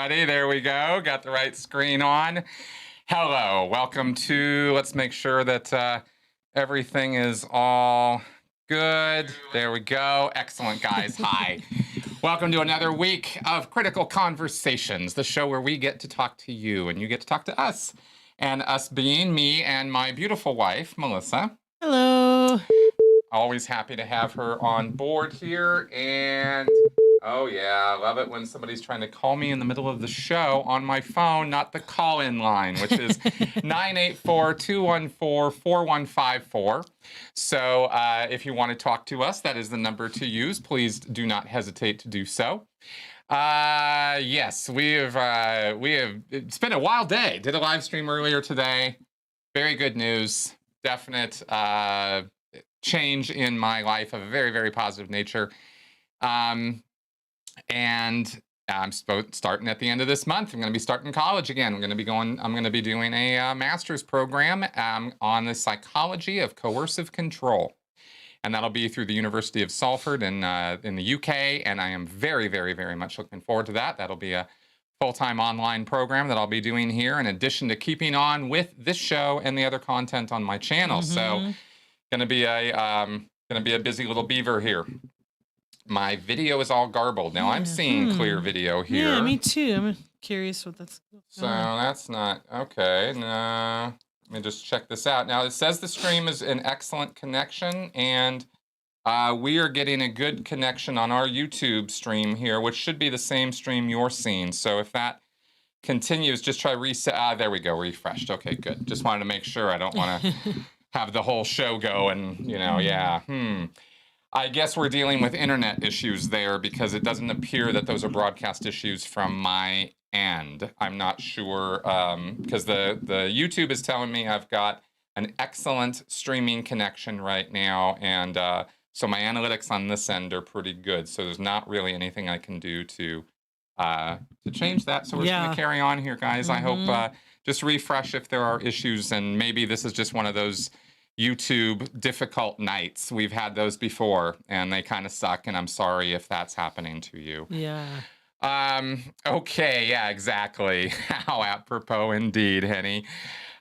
everybody. There we go. Got the right screen on. Hello. Welcome to, let's make sure that everything is all good. There we go. Excellent, guys. Hi. Welcome to another week of Critical Conversations, the show where we get to talk to you and you get to talk to us. And us being me and my beautiful wife, Melissa. Hello. Always happy to have her on board here. And oh yeah, I love it when somebody's trying to call me in the middle of the show on my phone, not the call-in line, which is 984-214-4154. So if you want to talk to us, that is the number to use. Please do not hesitate to do so. Yes, we have, it's been a wild day. Did a live stream earlier today. Very good news. Definite change in my life of a very, very positive nature. And I'm starting at the end of this month. I'm going to be starting college again. I'm going to be doing a master's program on the psychology of coercive control. And that'll be through the University of Salford in the UK. And I am very, very, very much looking forward to that. That'll be a full-time online program that I'll be doing here in addition to keeping on with this show and the other content on my channel. So going to be a busy little beaver here. My video is all garbled. Now I'm seeing clear video here. Yeah, me too. I'm curious what that's going on. So that's not okay. No. Let me just check this out. Now, it says the stream is an excellent connection, and we are getting a good connection on our YouTube stream here, which should be the same stream you're seeing. So if that continues, just try reset. There we go, refreshed. Okay, good. Just wanted to make sure. I don't want to have the whole show go and, I guess we're dealing with internet issues there because it doesn't appear that those are broadcast issues from my end. I'm not sure because the YouTube is telling me I've got an excellent streaming connection right now, and so my analytics on this end are pretty good. So there's not really anything I can do to change that. So we're just going to carry on here, guys. I hope just refresh if there are issues, and maybe this is just one of those YouTube difficult nights. We've had those before, and they kind of suck, and I'm sorry if that's happening to you. Yeah. Okay, yeah, exactly. How apropos indeed, Henny.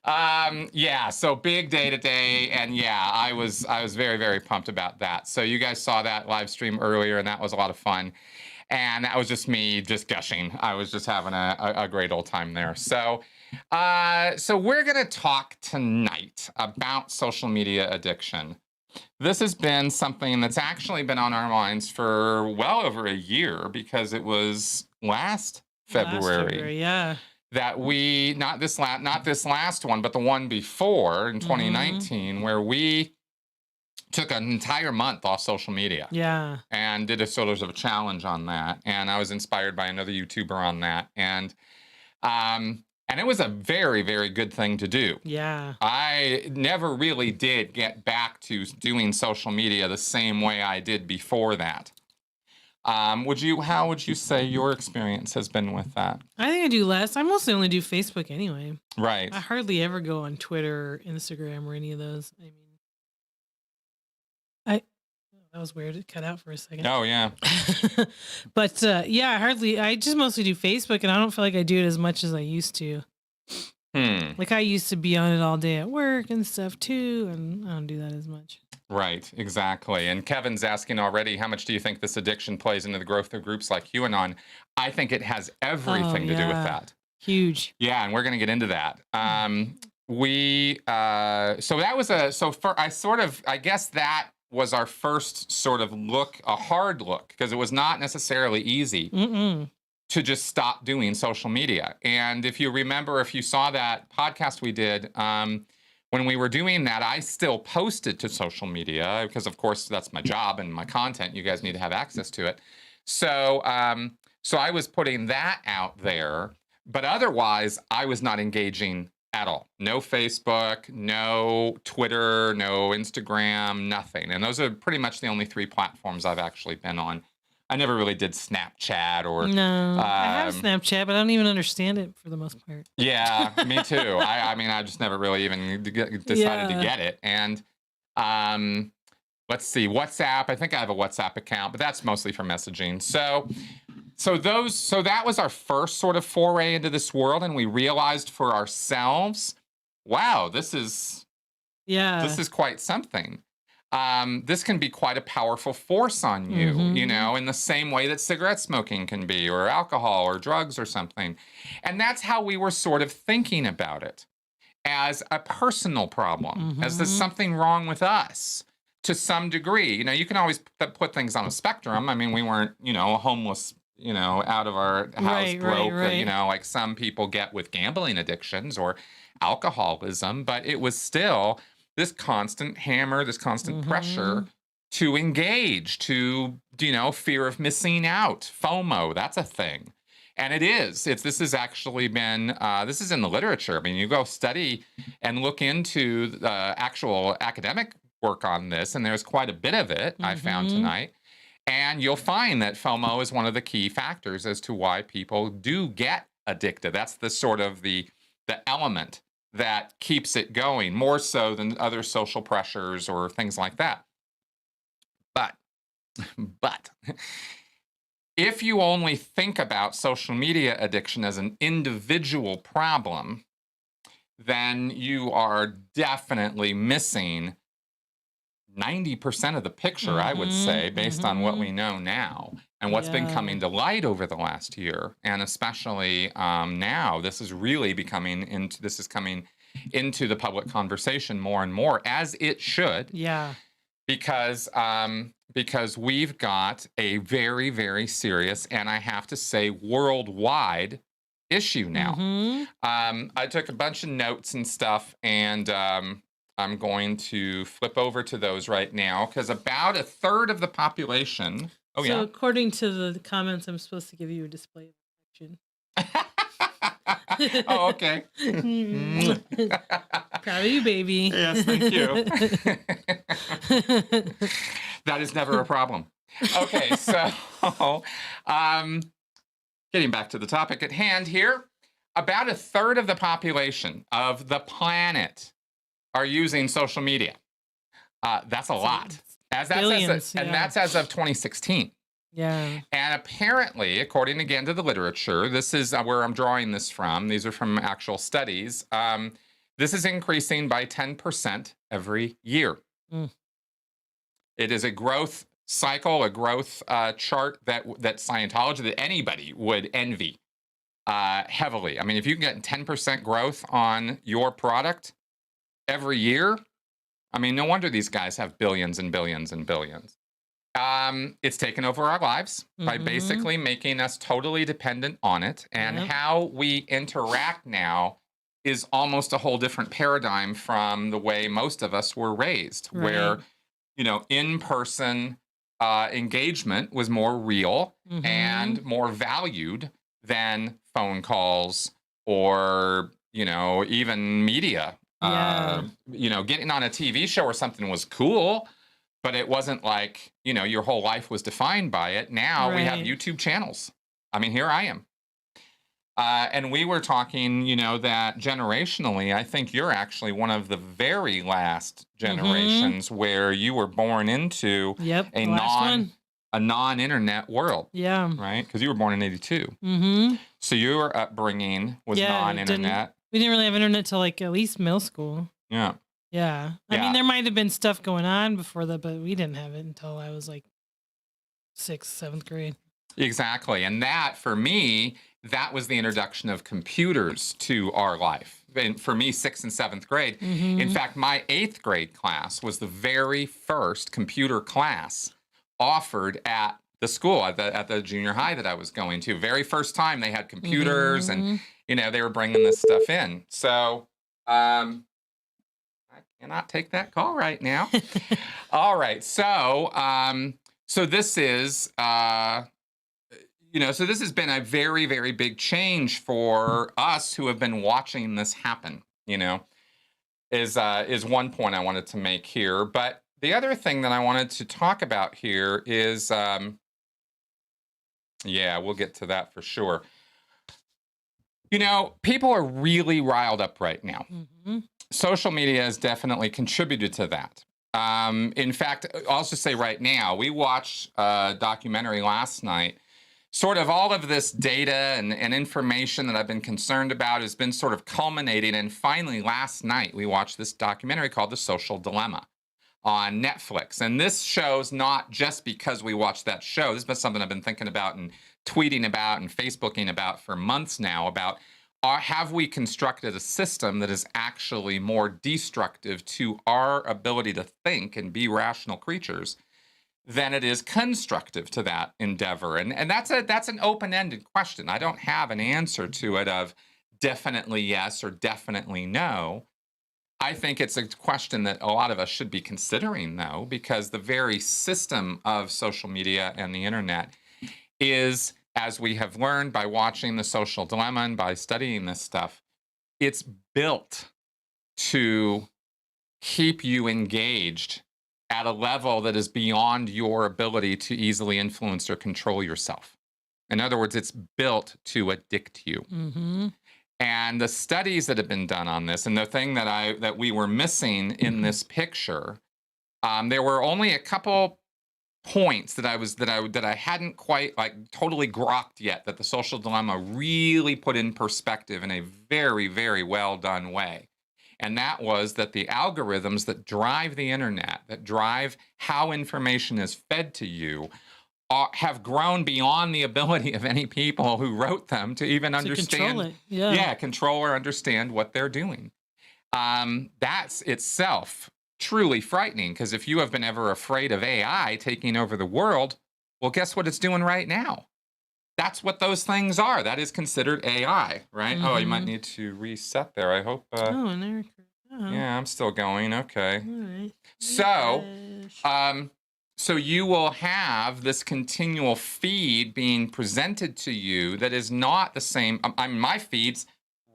Yeah, so big day today, and yeah, I was very, very pumped about that. So you guys saw that live stream earlier, and that was a lot of fun. And that was just me just gushing. I was just having a great old time there. So we're going to talk tonight about social media addiction. This has been something that's actually been on our minds for well over a year because it was last February that we, not this last one, but the one before in 2019, where we took an entire month off social media. Yeah. And did a sort of a challenge on that. And I was inspired by another YouTuber on that. And it was a very, very good thing to do. Yeah. I never really did get back to doing social media the same way I did before that. How would you say your experience has been with that? I think I do less. I mostly only do Facebook anyway. Right. I hardly ever go on Twitter or Instagram or any of those. I mean, that was weird. It cut out for a second. Oh, yeah. But I just mostly do Facebook, and I don't feel like I do it as much as I used to. Like I used to be on it all day at work and stuff too, and I don't do that as much. Right, exactly. And Kevin's asking already, how much do you think this addiction plays into the growth of groups like QAnon? I think it has everything to do with that. Huge. Yeah, and we're going to get into that. I guess that was our first sort of look, a hard look, because it was not necessarily easy to just stop doing social media. And if you remember, if you saw that podcast we did, when we were doing that, I still posted to social media because, of course, that's my job and my content. You guys need to have access to it. So I was putting that out there, but otherwise I was not engaging at all. No Facebook, no Twitter, no Instagram, nothing. And those are pretty much the only 3 platforms I've actually been on. I never really did Snapchat or... No, I have Snapchat, but I don't even understand it for the most part. Yeah, me too. I mean, I just never really even decided to get it. And let's see, WhatsApp. I think I have a WhatsApp account, but that's mostly for messaging. So So that was our first sort of foray into this world, and we realized for ourselves, wow, this is quite something. This can be quite a powerful force on you, you know, in the same way that cigarette smoking can be, or alcohol, or drugs, or something. And that's how we were sort of thinking about it, as a personal problem, as there's something wrong with us to some degree. You know, you can always put things on a spectrum. I mean, we weren't, you know, homeless, you know, out of our house broke, you know, like some people get with gambling addictions or alcoholism, but it was still this constant hammer, this constant pressure to engage, to, you know, fear of missing out, FOMO, that's a thing. And this has actually been, this is in the literature. I mean, you go study and look into the actual academic work on this, and there's quite a bit of it I found tonight. And you'll find that FOMO is one of the key factors as to why people do get addicted. That's the sort of the element that keeps it going, more so than other social pressures or things like that. But if you only think about social media addiction as an individual problem, then you are definitely missing 90% of the picture, I would say, based on what we know now and what's been coming to light over the last year. And especially now, this is coming into the public conversation more and more, as it should. Yeah. Because we've got a very, very serious, and I have to say worldwide, issue now. I took a bunch of notes and stuff, and I'm going to flip over to those right now, because about a third of the population. So according to the comments, I'm supposed to give you a display of action. Oh, okay. Proud of you, baby. Yes, thank you. That is never a problem. Okay, so getting back to the topic at hand here, about a third of the population of the planet are using social media. That's a lot. And that's as of 2016. Yeah. And apparently, according again to the literature, this is where I'm drawing this from. These are from actual studies. This is increasing by 10% every year. It is a growth cycle, a growth chart that Scientology, that anybody would envy heavily. I mean, if you can get 10% growth on your product every year, I mean, no wonder these guys have billions and billions and billions. It's taken over our lives by basically making us totally dependent on it. And how we interact now is almost a whole different paradigm from the way most of us were raised, where, you know, in-person engagement was more real and more valued than phone calls or, you know, even media. You know, getting on a TV show or something was cool, but it wasn't like, you know, your whole life was defined by it. Now we have YouTube channels. I mean, here I am. And we were talking, you know, that generationally, I think you're actually one of the very last generations where you were born into a non-internet world. Yeah. Right? Because you were born in 82. So your upbringing was non-internet. We didn't really have internet till like at least middle school. Yeah. Yeah. I mean, there might have been stuff going on before that, but we didn't have it until I was like 6th, 7th grade. Exactly. And that, for me, that was the introduction of computers to our life. And for me, 6th and 7th grade. In fact, my 8th grade class was the very first computer class offered at the school, at the junior high that I was going to. Very first time they had computers and, you know, they were bringing this stuff in. So I cannot take that call right now. All right. So, so this is, you know, so this has been a very, very big change for us who have been watching this happen, you know, is one point I wanted to make here. But the other thing that I wanted to talk about here is, yeah, we'll get to that for sure. You know, people are really riled up right now. Social media has definitely contributed to that. In fact, I'll just say right now, we watched a documentary last night sort of all of this data and information that I've been concerned about has been sort of culminating. And finally, last night, we watched this documentary called The Social Dilemma on Netflix. And this show's not just because we watched that show. This has been something I've been thinking about and tweeting about and Facebooking about for months now about have we constructed a system that is actually more destructive to our ability to think and be rational creatures than it is constructive to that endeavor? And that's an open-ended question. I don't have an answer to it of definitely yes or definitely no. I think it's a question that a lot of us should be considering, though, because the very system of social media and the internet is, as we have learned by watching The Social Dilemma and by studying this stuff, it's built to keep you engaged at a level that is beyond your ability to easily influence or control yourself. In other words, it's built to addict you. Mm-hmm. And the studies that have been done on this, and the thing that we were missing in this picture, there were only a couple points that I hadn't quite like totally grokked yet, that The Social Dilemma really put in perspective in a very, very well done way. And that was that the algorithms that drive the internet, that drive how information is fed to you, have grown beyond the ability of any people who wrote them to even understand. Control it. Yeah. Control or understand what they're doing. That's itself truly frightening, because if you have been ever afraid of AI taking over the world, well, guess what it's doing right now? That's what those things are. That is considered AI, right? Oh, you might need to reset there. I hope. And there. Yeah, I'm still going. Okay. All right. So you will have this continual feed being presented to you that is not the same. My feed's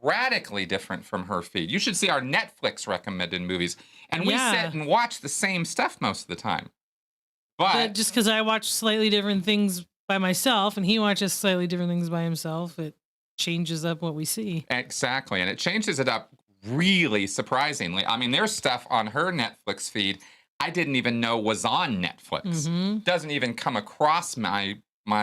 radically different from her feed. You should see our Netflix recommended movies, and we sit and watch the same stuff most of the time. But just because I watch slightly different things by myself and he watches slightly different things by himself, it changes up what we see. Exactly, and it changes it up really surprisingly. I mean, there's stuff on her Netflix feed I didn't even know was on Netflix. Doesn't even come across my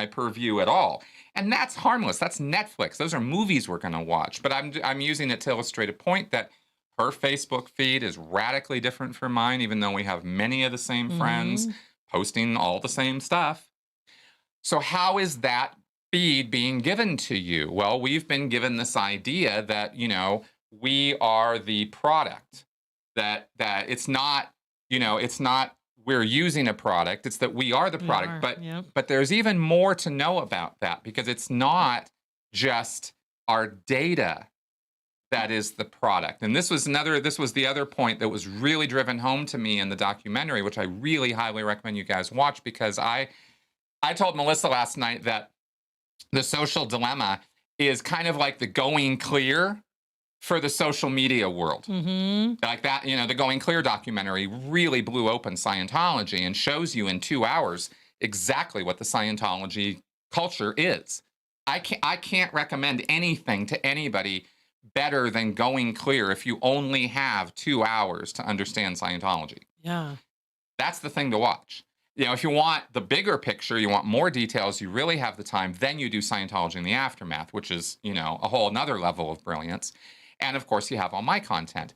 purview at all. And that's harmless. That's Netflix. Those are movies we're going to watch. But I'm using it to illustrate a point that her Facebook feed is radically different from mine, even though we have many of the same friends posting all the same stuff. So how is that feed being given to you? Well, we've been given this idea that, we are the product, that it's not, it's not we're using a product, it's that we are the product. But there's even more to know about that, because it's not just our data that is the product. And this was the other point that was really driven home to me in the documentary, which I really highly recommend you guys watch, because I told Melissa last night that The Social Dilemma is kind of like the Going Clear for the social media world. Like that, the Going Clear documentary really blew open Scientology and shows you in 2 hours exactly what the Scientology culture is. I can't recommend anything to anybody better than Going Clear if you only have 2 hours to understand Scientology. Yeah. That's the thing to watch. If you want the bigger picture, you want more details, you really have the time, then you do Scientology in the Aftermath, which is, a whole nother level of brilliance. And of course, you have all my content.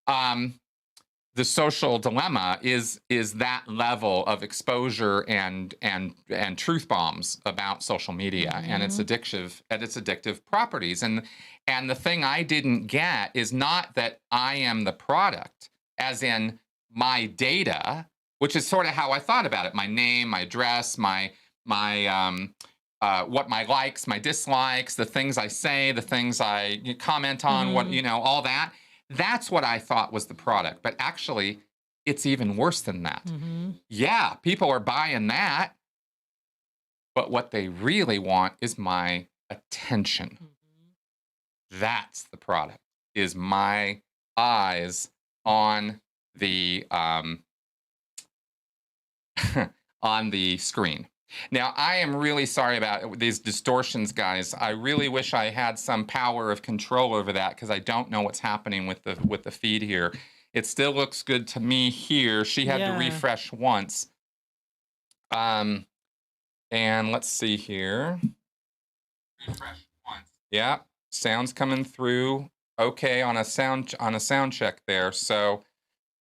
The Social Dilemma is that level of exposure and truth bombs about social media and its addictive properties. And the thing I didn't get is not that I am the product, as in my data, which is sort of how I thought about it. My name, my address, my what my likes, my dislikes, the things I say, the things I comment on, what, all that. That's what I thought was the product. But actually, it's even worse than that. Yeah, people are buying that. But what they really want is my attention. That's the product, is my eyes on the on the screen. Now, I am really sorry about these distortions, guys. I really wish I had some power of control over that, because I don't know what's happening with the feed here. It still looks good to me here. She had to refresh once. And let's see here. Refresh once. Yeah, sound's coming through okay on a sound check there. So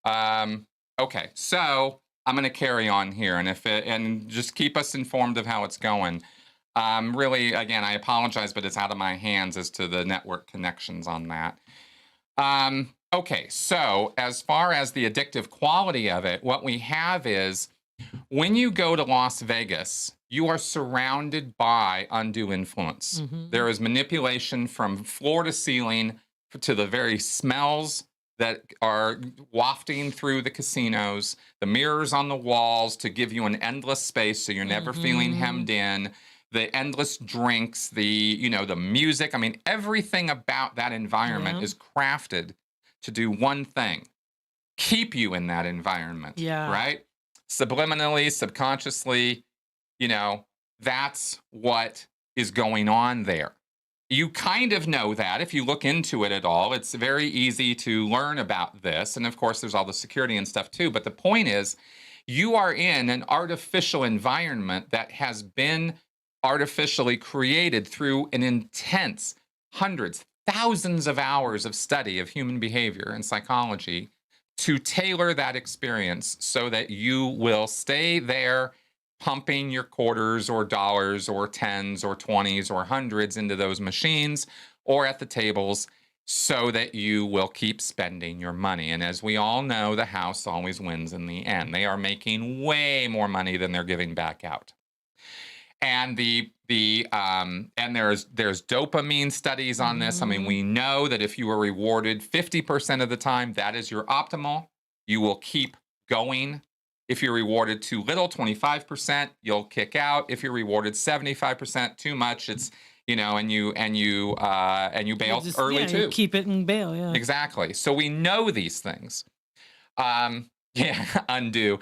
okay, so I'm going to carry on here, and just keep us informed of how it's going. Really, again, I apologize, but it's out of my hands as to the network connections on that. Okay, so as far as the addictive quality of it, what we have is when you go to Las Vegas, you are surrounded by undue influence. There is manipulation from floor to ceiling to the very smells that are wafting through the casinos, the mirrors on the walls to give you an endless space so you're never feeling hemmed in, the endless drinks, the music. I mean, everything about that environment is crafted to do one thing: keep you in that environment. Yeah. Right? Subliminally, subconsciously, that's what is going on there. You kind of know that if you look into it at all. It's very easy to learn about this. And of course, there's all the security and stuff too. But the point is, you are in an artificial environment that has been artificially created through an intense hundreds, thousands of hours of study of human behavior and psychology to tailor that experience so that you will stay there pumping your quarters or dollars or tens or 20s or hundreds into those machines or at the tables so that you will keep spending your money. And as we all know, the house always wins in the end. They are making way more money than they're giving back out. And and there's dopamine studies on this. I mean, we know that if you are rewarded 50% of the time, that is your optimal. You will keep going. If you're rewarded too little, 25%, you'll kick out. If you're rewarded 75%, too much, it's and you bail early too. You keep it and bail, yeah. Exactly. So we know these things. Undo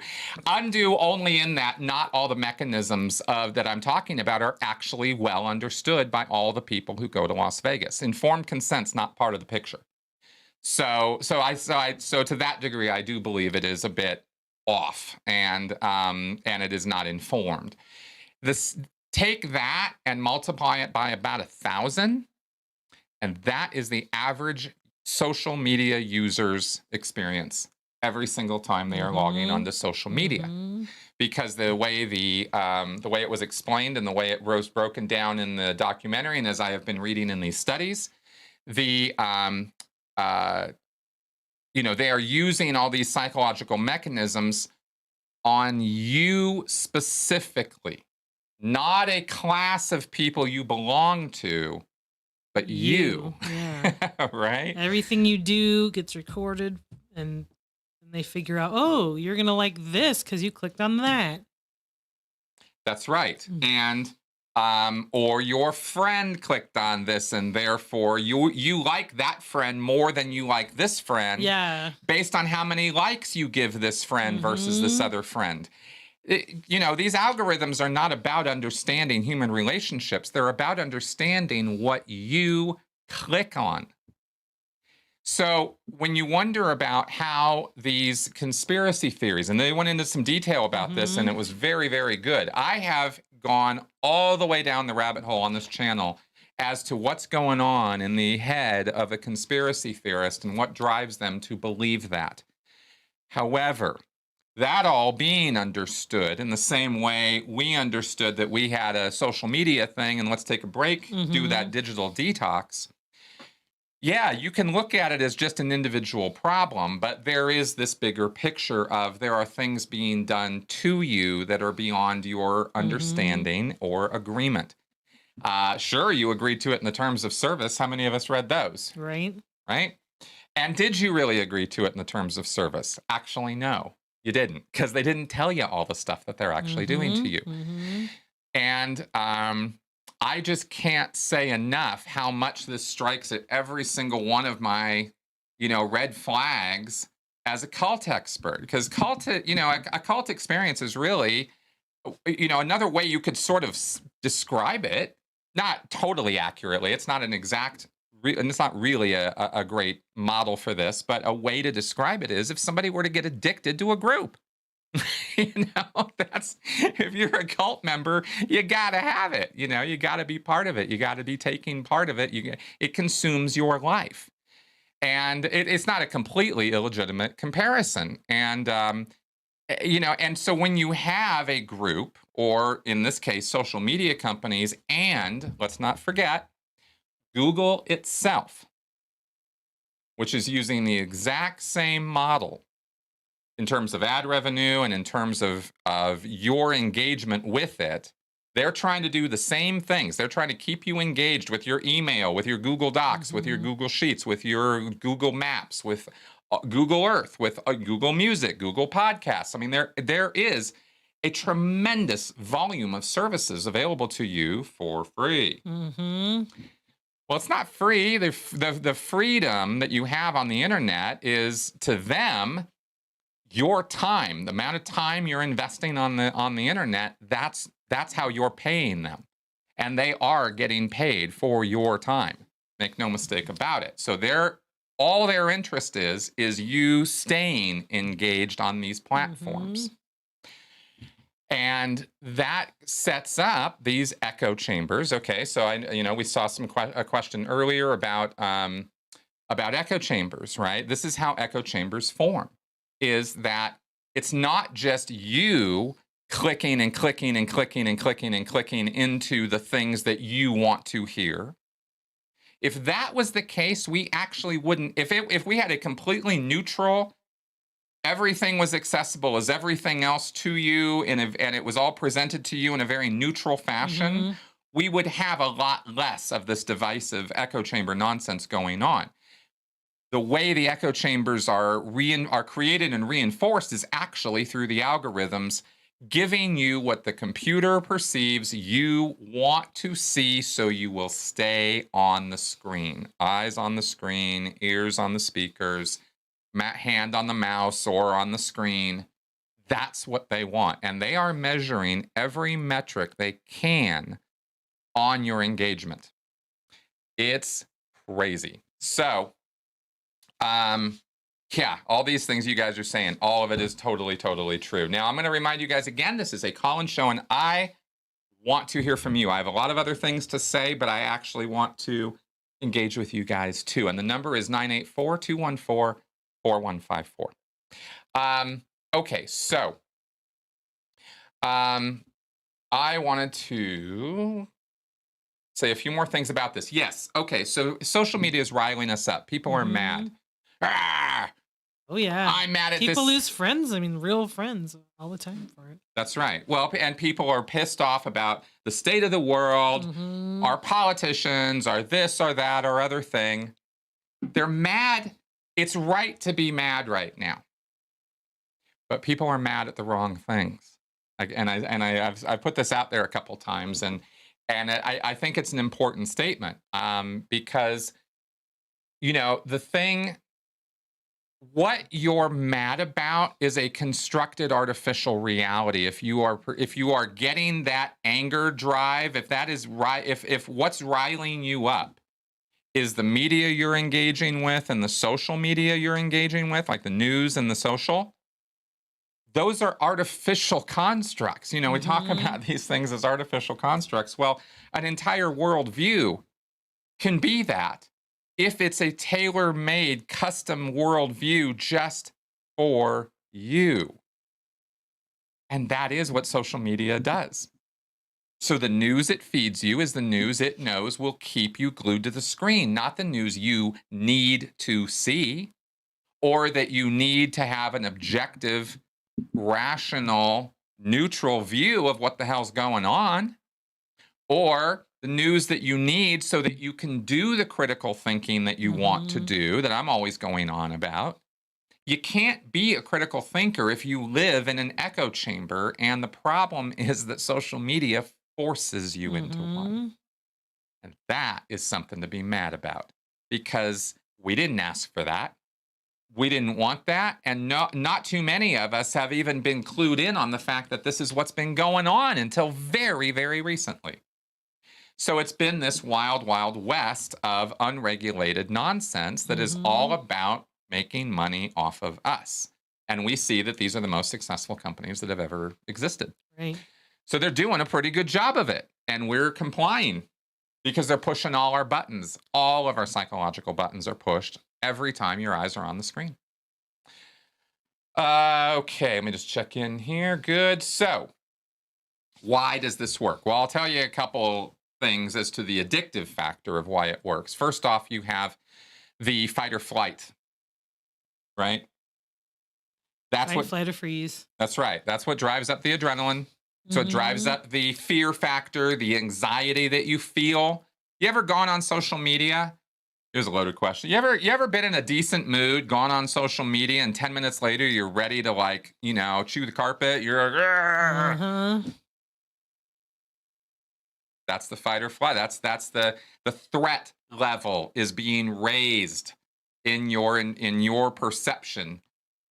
only in that not all the mechanisms that I'm talking about are actually well understood by all the people who go to Las Vegas. Informed consent's not part of the picture. So to that degree, I do believe it is a bit off, and it is not informed. Take that and multiply it by about 1,000, and that is the average social media user's experience every single time they are logging onto social media. Because the way it was explained and the way it was broken down in the documentary, and as I have been reading in these studies, they are using all these psychological mechanisms on you specifically, not a class of people you belong to, but you. Yeah. Right? Everything you do gets recorded, and they figure out, oh, you're going to like this because you clicked on that. That's right. And or your friend clicked on this, and therefore you like that friend more than you like this friend. Yeah. Based on how many likes you give this friend versus this other friend. These algorithms are not about understanding human relationships. They're about understanding what you click on. So when you wonder about how these conspiracy theories, and they went into some detail about this, and it was very, very good. I have gone all the way down the rabbit hole on this channel as to what's going on in the head of a conspiracy theorist and what drives them to believe that. However, that all being understood in the same way we understood that we had a social media thing and let's take a break, do that digital detox. Yeah, you can look at it as just an individual problem, but there is this bigger picture of there are things being done to you that are beyond your understanding or agreement. Sure, you agreed to it in the terms of service. How many of us read those? Right. Right? And did you really agree to it in the terms of service? Actually, no, you didn't, because they didn't tell you all the stuff that they're actually doing to you. And I just can't say enough how much this strikes at every single one of my, red flags as a cult expert. Because a cult experience is really, another way you could sort of describe it, not totally accurately. It's not an exact, and it's not really a great model for this, but a way to describe it is if somebody were to get addicted to a group. That's, if you're a cult member, you got to have it. You got to be part of it. You got to be taking part of it. It consumes your life. And it's not a completely illegitimate comparison. And, and so when you have a group, or in this case, social media companies, and let's not forget, Google itself, which is using the exact same model in terms of ad revenue and in terms of your engagement with it, they're trying to do the same things. They're trying to keep you engaged with your email, with your Google Docs, with your Google Sheets, with your Google Maps, with Google Earth, with Google Music, Google Podcasts. I mean, there is a tremendous volume of services available to you for free. Well, it's not free. The freedom that you have on the internet is, to them, your time, the amount of time you're investing on the internet. That's how you're paying them, and they are getting paid for your time. Make no mistake about it. So all their interest is you staying engaged on these platforms. And that sets up these echo chambers. Okay, so we saw a question earlier about echo chambers, right? This is how echo chambers form. Is that it's not just you clicking and clicking and clicking and clicking and clicking into the things that you want to hear. If that was the case, we actually wouldn't. If we had a completely neutral, everything was accessible as everything else to you, and it was all presented to you in a very neutral fashion, we would have a lot less of this divisive echo chamber nonsense going on. The way the echo chambers are created and reinforced is actually through the algorithms giving you what the computer perceives you want to see, so you will stay on the screen. Eyes on the screen, ears on the speakers, hand on the mouse or on the screen. That's what they want. And they are measuring every metric they can on your engagement. It's crazy. So, yeah, all these things you guys are saying, all of it is totally, totally true. Now, I'm going to remind you guys again, this is a call-in show, and I want to hear from you. I have a lot of other things to say, but I actually want to engage with you guys too. And the number is 984-214-4154. Okay, so I wanted to say a few more things about this. Yes, okay, so social media is riling us up. People are mad. Ah! Oh, yeah. I'm mad at people this. lose friends. I mean, real friends all the time for it. That's right. Well, and people are pissed off about the state of the world. Our politicians are this or that or other thing. They're mad. It's right to be mad right now. But people are mad at the wrong things. I've put this out there a couple times, and I think it's an important statement because, the thing, what you're mad about is a constructed artificial reality. If you are getting that anger drive, if that is right, if what's riling you up is the media you're engaging with and the social media you're engaging with, like the news and the social, those are artificial constructs. We talk about these things as artificial constructs. Well, an entire worldview can be that if it's a tailor-made custom worldview just for you. And that is what social media does. So the news it feeds you is the news it knows will keep you glued to the screen, not the news you need to see, or that you need to have an objective, rational, neutral view of what the hell's going on, or the news that you need so that you can do the critical thinking that you want to do, that I'm always going on about. You can't be a critical thinker if you live in an echo chamber, and the problem is that social media forces you into one. And that is something to be mad about, because we didn't ask for that. We didn't want that, and not too many of us have even been clued in on the fact that this is what's been going on until very, very recently. So it's been this wild, wild west of unregulated nonsense that is all about making money off of us. And we see that these are the most successful companies that have ever existed. Right. So they're doing a pretty good job of it. And we're complying because they're pushing all our buttons. All of our psychological buttons are pushed every time your eyes are on the screen. Okay, let me just check in here. Good. So why does this work? Well, I'll tell you a couple things as to the addictive factor of why it works. First off, you have the fight or flight, right? That's Fight, flight, or freeze. That's right. That's what drives up the adrenaline. So it drives up the fear factor, the anxiety that you feel. You ever gone on social media? Here's a loaded question. You ever been in a decent mood, gone on social media, and 10 minutes later you're ready to, like, you know, chew the carpet? You're like, that's the fight or flight. That's the threat level is being raised in your perception,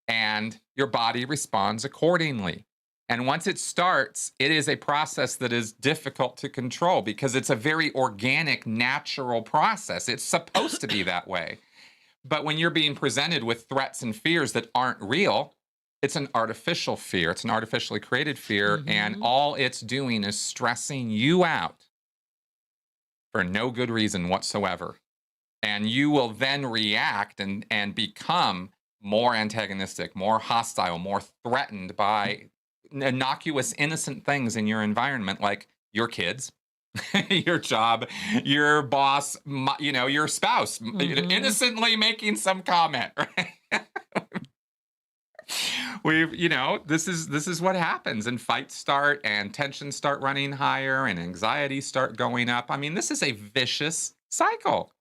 and your body responds accordingly. And once it starts, it is a process that is difficult to control because it's a very organic, natural process. It's supposed to be that way. But when you're being presented with threats and fears that aren't real, it's an artificial fear. It's an artificially created fear. And all it's doing is stressing you out for no good reason whatsoever. And you will then react and become more antagonistic, more hostile, more threatened by innocuous, innocent things in your environment, like your kids, your job, your boss, you know, your spouse, innocently making some comment, right? You know, this is what happens, and fights start, and tensions start running higher, and anxiety start going up. I mean, this is a vicious cycle.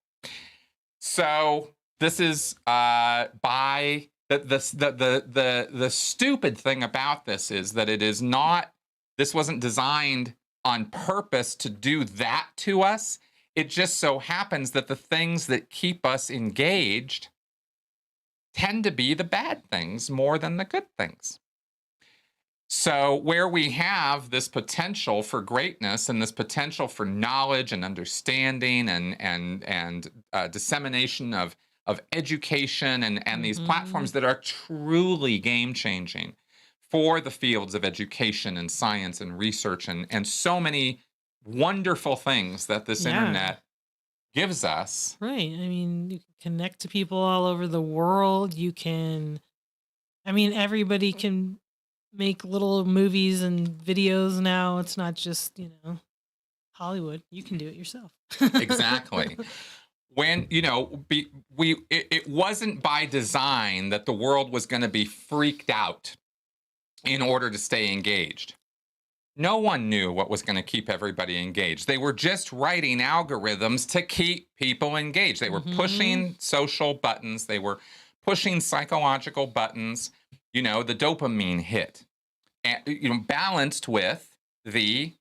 So this is by the stupid thing about this is that this wasn't designed on purpose to do that to us. It just so happens that the things that keep us engaged tend to be the bad things more than the good things. So where we have this potential for greatness and this potential for knowledge and understanding and dissemination of education and these platforms that are truly game-changing for the fields of education and science and research and so many wonderful things that this internet gives us. Right. I mean, you can connect to people all over the world. Everybody can make little movies and videos now. It's not just, Hollywood. You can do it yourself. Exactly. When, it wasn't by design that the world was going to be freaked out in order to stay engaged. No one knew what was going to keep everybody engaged. They were just writing algorithms to keep people engaged. They were pushing social buttons. They were pushing psychological buttons, the dopamine hit, and, balanced with the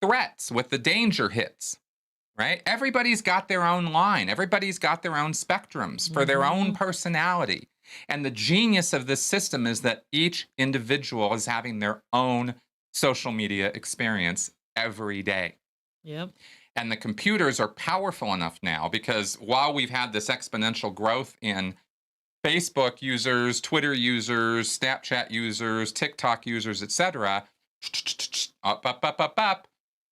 threats, with the danger hits. Right? Everybody's got their own line. Everybody's got their own spectrums for their own personality. And the genius of this system is that each individual is having their own social media experience every day. Yep. And the computers are powerful enough now because while we've had this exponential growth in Facebook users, Twitter users, Snapchat users, TikTok users, etc., up,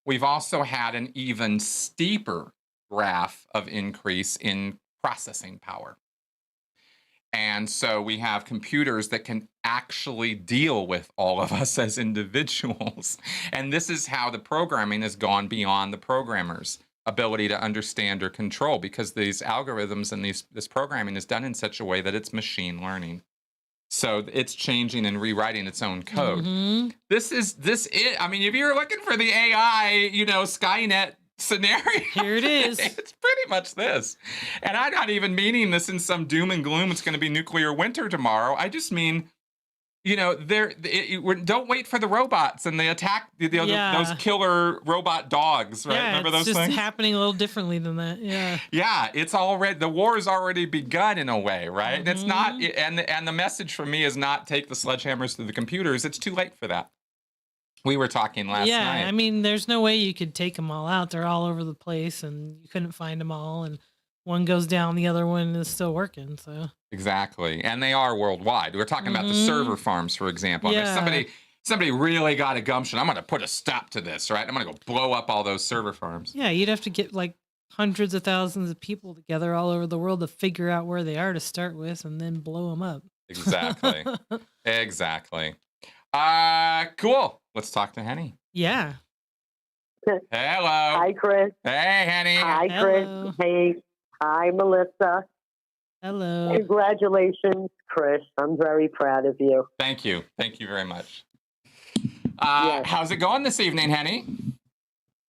we've also had an even steeper graph of increase in processing power. And so we have computers that can actually deal with all of us as individuals. And this is how the programming has gone beyond the programmer's ability to understand or control, because these algorithms and this programming is done in such a way that it's machine learning. So it's changing and rewriting its own code. If you're looking for the AI, Skynet scenario, here it is. It's pretty much this. And I'm not even meaning this in some doom and gloom. It's going to be nuclear winter tomorrow. I just mean, don't wait for the robots and they attack those killer robot dogs, right? Yeah, remember those things? It's just happening a little differently than that. Yeah. Yeah, the war has already begun in a way, right? It's not, and the message from me is not take the sledgehammers to the computers. It's too late for that. We were talking last night. Yeah, there's no way you could take them all out. They're all over the place and you couldn't find them all. And one goes down, the other one is still working, so. Exactly. And they are worldwide. We're talking about the server farms, for example. And if somebody really got a gumption, I'm going to put a stop to this, right? I'm going to go blow up all those server farms. Yeah, you'd have to get like hundreds of thousands of people together all over the world to figure out where they are to start with and then blow them up. Exactly. Exactly. Cool. Let's talk to Henny. Yeah. Hello. Hi, Chris. Hey, Henny. Hi, Hello. Chris. Hey. Hi, Melissa. Hello. Congratulations, Chris. I'm very proud of you. Thank you. Thank you very much. Yes. How's it going this evening, Henny?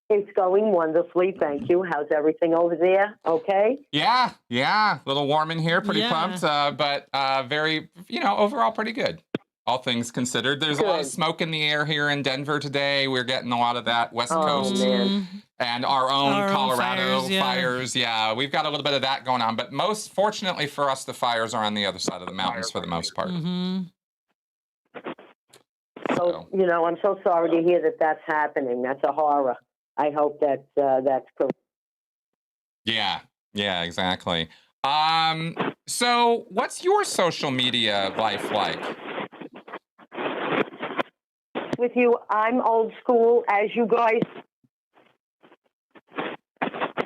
It's going wonderfully. Thank you. How's everything over there? Okay? Yeah. A little warm in here. Pretty Yeah. pumped. But very, overall pretty good. All things considered. There's a lot of Good. smoke in the air here in Denver today. We're getting a lot of that West Coast man. and our own Colorado fires, fires. Yeah, we've got a little bit of that going on. But most fortunately for us, the fires are on the other side of the mountains for the most part. Mm-hmm. So, I'm so sorry to hear that that's happening. That's a horror. I hope that's correct. Yeah, exactly. So what's your social media life like? With you, I'm old school, as you guys.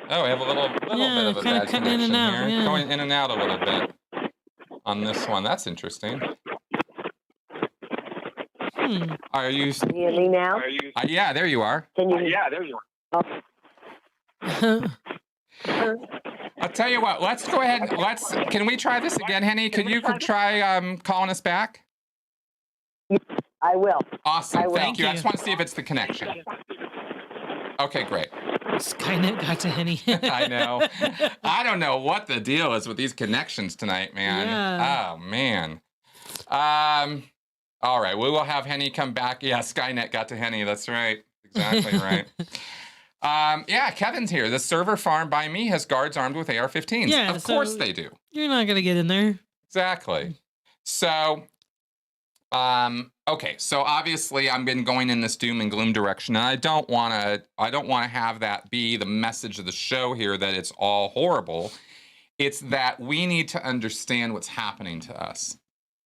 Oh, we have a little bit of a kinda bad cutting in connection and out, here. yeah. Going in and out a little bit on this one. That's interesting. Are you? Can you hear me now? Yeah, there you are. Can you? I'll tell you what. Let's go ahead. Can we try this again, Henny? Could you try calling us back? I will. Awesome. I will. Thank you. I Thank just you. want to see if it's the connection. Okay, great. Skynet got to Henny. I know. I don't know what the deal is with these connections tonight, man. Yeah. Oh, man. All right. We will have Henny come back. Yeah, Skynet got to Henny. That's right. Exactly right. Yeah, Kevin's here. The server farm by me has guards armed with AR-15s. Yeah, of course they do. You're not going to get in there. Exactly. So, okay. So obviously I've been going in this doom and gloom direction, and I don't want to have that be the message of the show here, that it's all horrible. It's that we need to understand what's happening to us.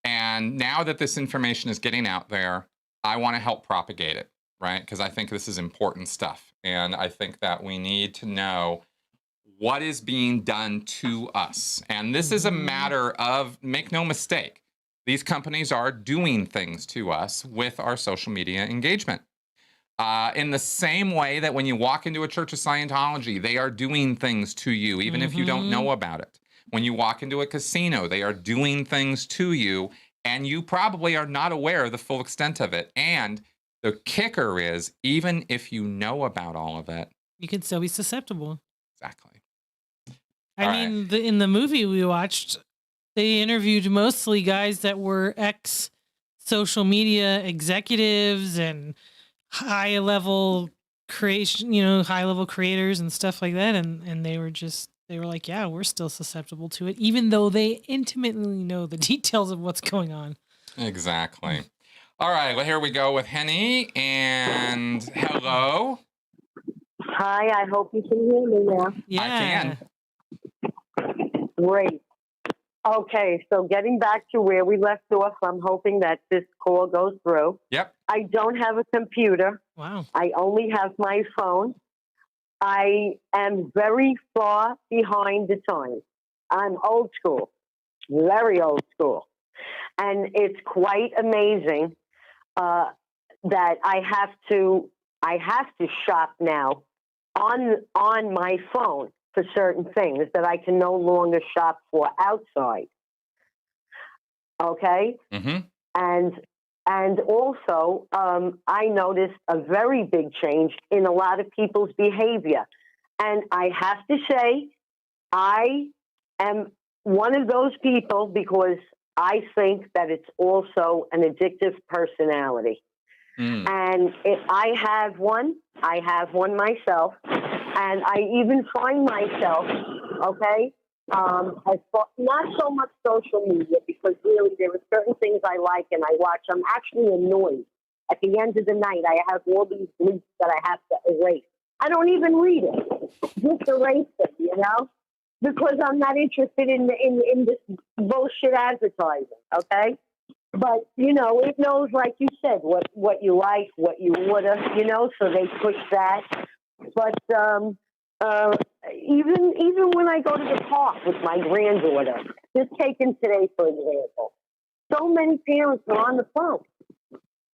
And now that this information is getting out there, I want to help propagate it, right? Because I think this is important stuff. And I think that we need to know what is being done to us. And this is a matter of, make no mistake, these companies are doing things to us with our social media engagement. In the same way that when you walk into a church of Scientology, they are doing things to you, even if you don't know about it. When you walk into a casino, they are doing things to you, and you probably are not aware of the full extent of it. And the kicker is, even if you know about all of it, You can still be susceptible. exactly. I mean, in the movie we watched, they interviewed mostly guys that were ex-social media executives and high-level creators and stuff like that. And they were like, yeah, we're still susceptible to it, even though they intimately know the details of what's going on. Exactly. All right, well, here we go with Henny. And hello. Hi, I hope you can hear me now. Yeah. I can. Great. Okay, so getting back to where we left off, I'm hoping that this call goes through. Yep. I don't have a computer. Wow. I only have my phone. I am very far behind the times. I'm old school, very old school. And it's quite amazing that I have to shop now on my phone for certain things that I can no longer shop for outside. Okay? Mm-hmm. And also, I noticed a very big change in a lot of people's behavior. And I have to say, I am one of those people because I think that it's also an addictive personality. And if I have one myself. And I even find myself, okay, not so much social media, because really there are certain things I like and I watch. I'm actually annoyed. At the end of the night, I have all these links that I have to erase. I don't even read it. Just erase it, you know? because I'm not interested in this bullshit advertising. Okay, but it knows, like you said, what you like, what you order. So they push that. But even when I go to the park with my granddaughter, just taking today for example, so many parents are on the phone,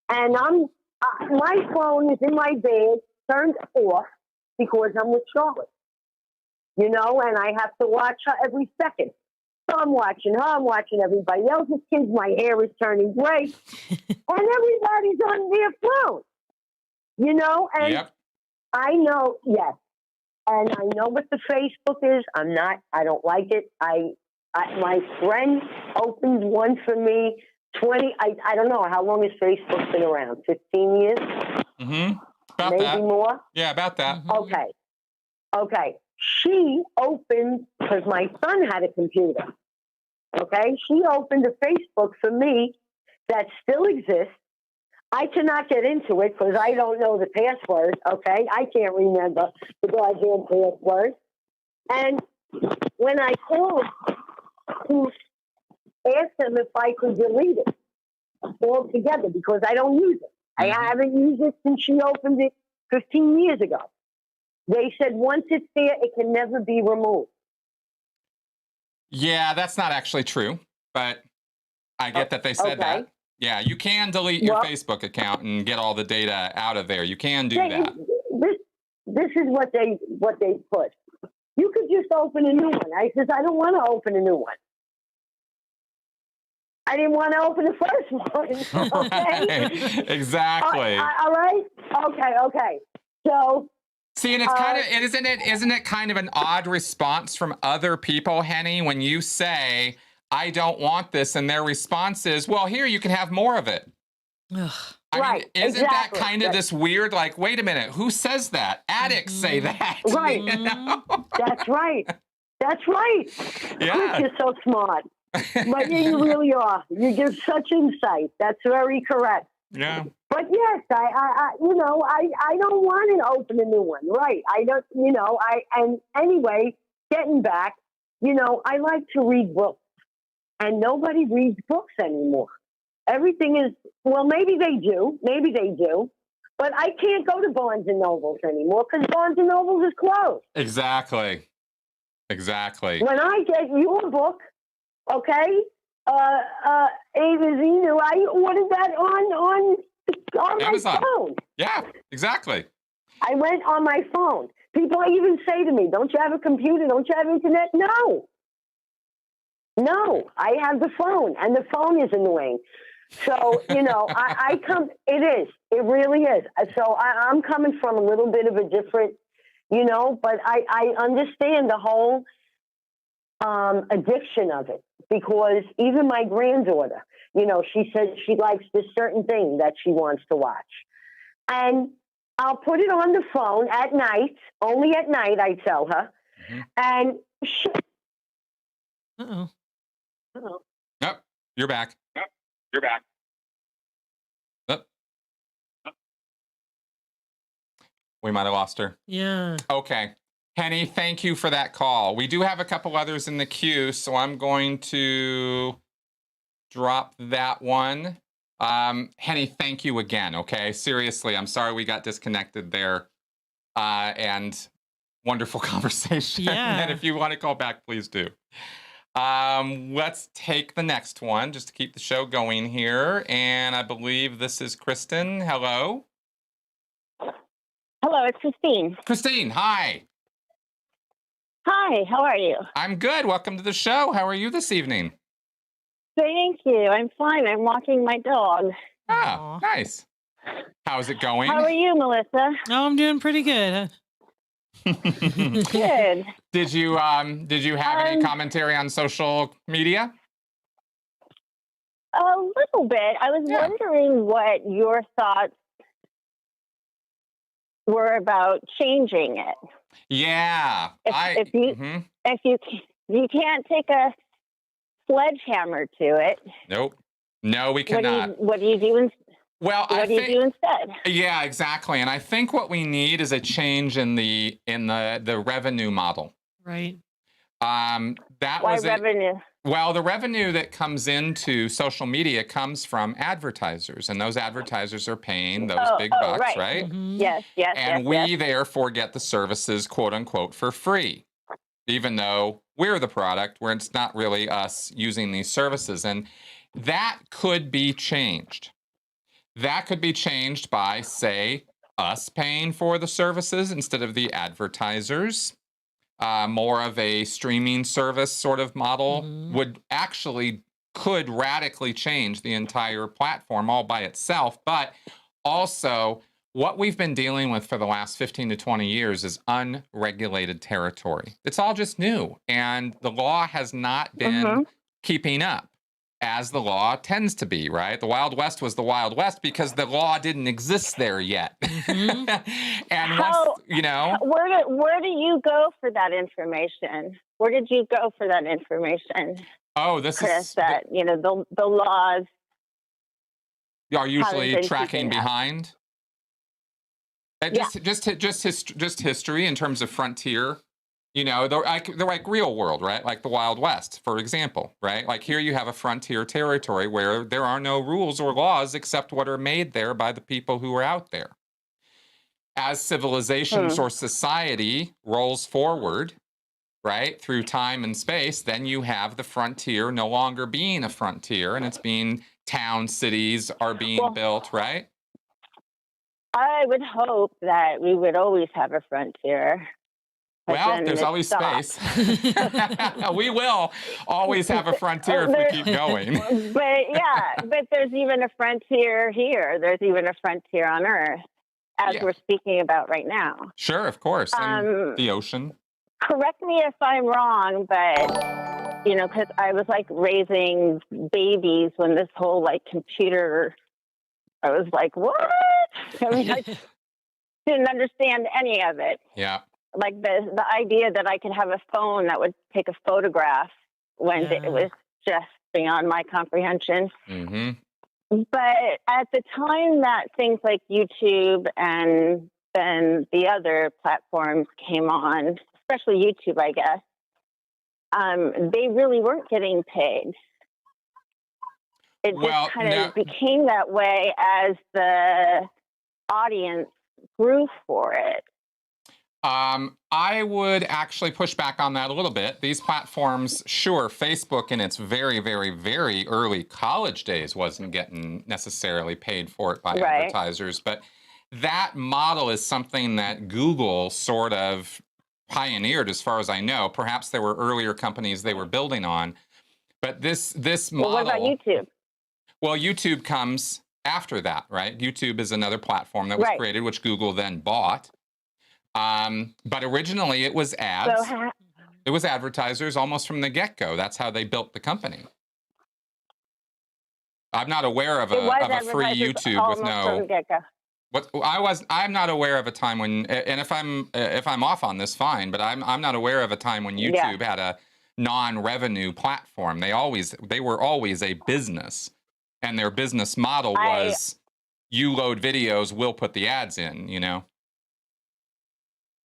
and my phone is in my bed, turned off because I'm with Charlotte. And I have to watch her every second. So I'm watching her, I'm watching everybody else's kids. My hair is turning gray, and everybody's on their phone. And Yep. I know, yes. And I know what the Facebook is. I don't like it. My friend opened one for me. I don't know, how long has Facebook been around? 15 years? Mm-hmm. About Maybe that. more? Yeah, about that. Mhm. Okay. She opened, because my son had a computer. Okay. She opened a Facebook for me that still exists. I cannot get into it because I don't know the password. Okay. I can't remember the goddamn password. And when I called to ask them if I could delete it altogether, because I don't use it. I haven't used it since she opened it 15 years ago. They said once it's there, it can never be removed. Yeah, that's not actually true, but I get that they said that. Yeah, you can delete your Facebook account and get all the data out of there. You can do that. This is what they put. You could just open a new one. I says, I don't want to open a new one. I didn't want to open the first one. Okay? Right. Exactly. All right? Okay. So see, and it's kind of, isn't it kind of an odd response from other people, Henny, when you say, I don't want this, and their response is, well, here, you can have more of it. Ugh. I mean, isn't that kind of this weird, like, wait a minute, who says that? Addicts say that. Right. That's right. Yeah. You're so smart. But you really are. You give such insight. That's very correct. Yeah. But yes, I don't want to open a new one. Right. I don't, and anyway, getting back, I like to read books, and nobody reads books anymore. Everything is, well, maybe they do, but I can't go to Barnes and Nobles anymore because Barnes and Nobles is closed. Exactly. When I get your book, okay, Xenu, I ordered that on Amazon. my phone. Yeah, exactly. I went on my phone. People even say to me, don't you have a computer? Don't you have internet? No, I have the phone, and the phone is annoying. So, I come, it really is. So I'm coming from a little bit of a different, but I understand the whole addiction of it, because even my granddaughter, she says she likes this certain thing that she wants to watch. And I'll put it on the phone at night, only at night, I tell her. Mm-hmm. And Uh-oh. Yep, you're back. Yep. We might have lost her. Yeah. Okay. Henny, thank you for that call. We do have a couple others in the queue, so I'm going to drop that one. Henny, thank you again, okay? Seriously, I'm sorry we got disconnected there. And wonderful conversation. Yeah. And if you want to call back, please do. Let's take the next one just to keep the show going here. And I believe this is Kristen. Hello. Hello, it's Christine. Christine, hi. Hi, how are you? I'm good. Welcome to the show. How are you this evening? Thank you. I'm fine. I'm walking my dog. Ah, nice. How's it going? How are you, Melissa? Oh, I'm doing pretty good. Good. Did you have any commentary on social media? A little bit. I was wondering what your thoughts were about changing it. Yeah. If you can't take a sledgehammer to it. Nope. No, we cannot. What do you do? Well, what do you do instead? Yeah, exactly. And I think what we need is a change in the revenue model. Right. That Why was revenue? Well, the revenue that comes into social media comes from advertisers, and those advertisers are paying those big bucks, Right. right? Mhm. Yes. And we therefore get the services, quote unquote, for free, even though we're the product, where it's not really us using these services. And that could be changed. That could be changed by, say, us paying for the services instead of the advertisers. More of a streaming service sort of model would actually could radically change the entire platform all by itself. But also, what we've been dealing with for the last 15 to 20 years is unregulated territory. It's all just new, and the law has not been keeping up, as the law tends to be, right? The Wild West was the Wild West because the law didn't exist there yet. And once, where do you go for that information? Where did you go for that information? Oh, this Chris, is that the laws are usually been tracking keeping up. behind. Just history in terms of frontier. They're like real world, right? Like the Wild West, for example, right? Like here you have a frontier territory where there are no rules or laws except what are made there by the people who are out there. As civilizations or society rolls forward, right, through time and space, then you have the frontier no longer being a frontier, and it's being cities are being built, right? I would hope that we would always have a frontier. Well, there's always space. We will always have a frontier if we keep going. But there's even a frontier here. There's even a frontier on Earth, as we're speaking about right now. Sure, of course. And the ocean. Correct me if I'm wrong, but, because I was like raising babies when this whole like computer, I was like, what? I mean, I didn't understand any of it. Yeah. Like the idea that I could have a phone that would take a photograph when it was just beyond my comprehension. But at the time that things like YouTube and then the other platforms came on, especially YouTube, I guess, they really weren't getting paid. It just kind of became that way as the audience grew for it. I would actually push back on that a little bit. These platforms, sure, Facebook in its very, very, very early college days wasn't getting necessarily paid for it by advertisers, but that model is something that Google sort of pioneered, as far as I know. Perhaps there were earlier companies they were building on, but this model. Well, what about YouTube? Well, YouTube comes after that, right? YouTube is another platform that was created, which Google then bought. But originally it was ads. It was advertisers almost from the get-go. That's how they built the company. I'm not aware of a free YouTube with no. I'm not aware of a time when, and if I'm off on this, fine. But I'm not aware of a time when YouTube had a non-revenue platform. They were always a business, and their business model was you load videos, we'll put the ads in.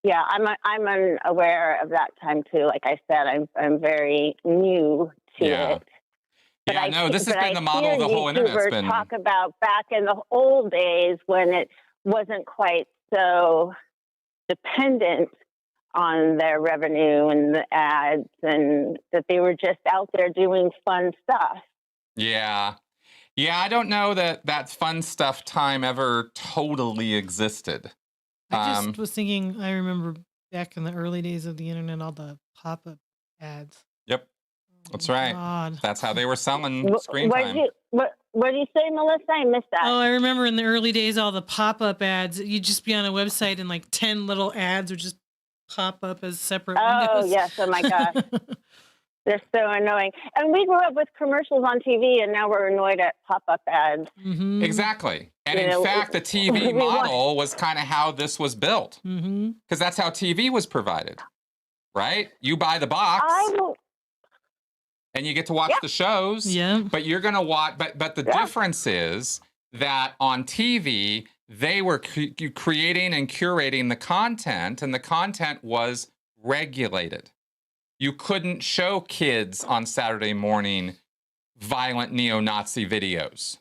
Yeah, I'm unaware of that time too. Like I said, I'm very new to it. But this has been the model the whole internet's been. Talk about back in the old days when it wasn't quite so dependent on their revenue and the ads, and that they were just out there doing fun stuff. Yeah, I don't know that fun stuff time ever totally existed. I just was thinking, I remember back in the early days of the internet, all the pop-up ads. Yep. That's right. God. That's how they were selling screen time. What did you say, Melissa? I missed that. Oh, I remember in the early days, all the pop-up ads. You'd just be on a website and like 10 little ads would just pop up as separate windows. Oh, yes. Oh, my gosh. They're so annoying. And we grew up with commercials on TV, and now we're annoyed at pop-up ads. Exactly. And in fact, the TV model was kind of how this was built. Because that's how TV was provided, right? You buy the box, and you get to watch the shows. Yeah. But you're going to watch. But the difference is that on TV, they were creating and curating the content, and the content was regulated. you couldn't show kids on Saturday morning violent neo-Nazi videos.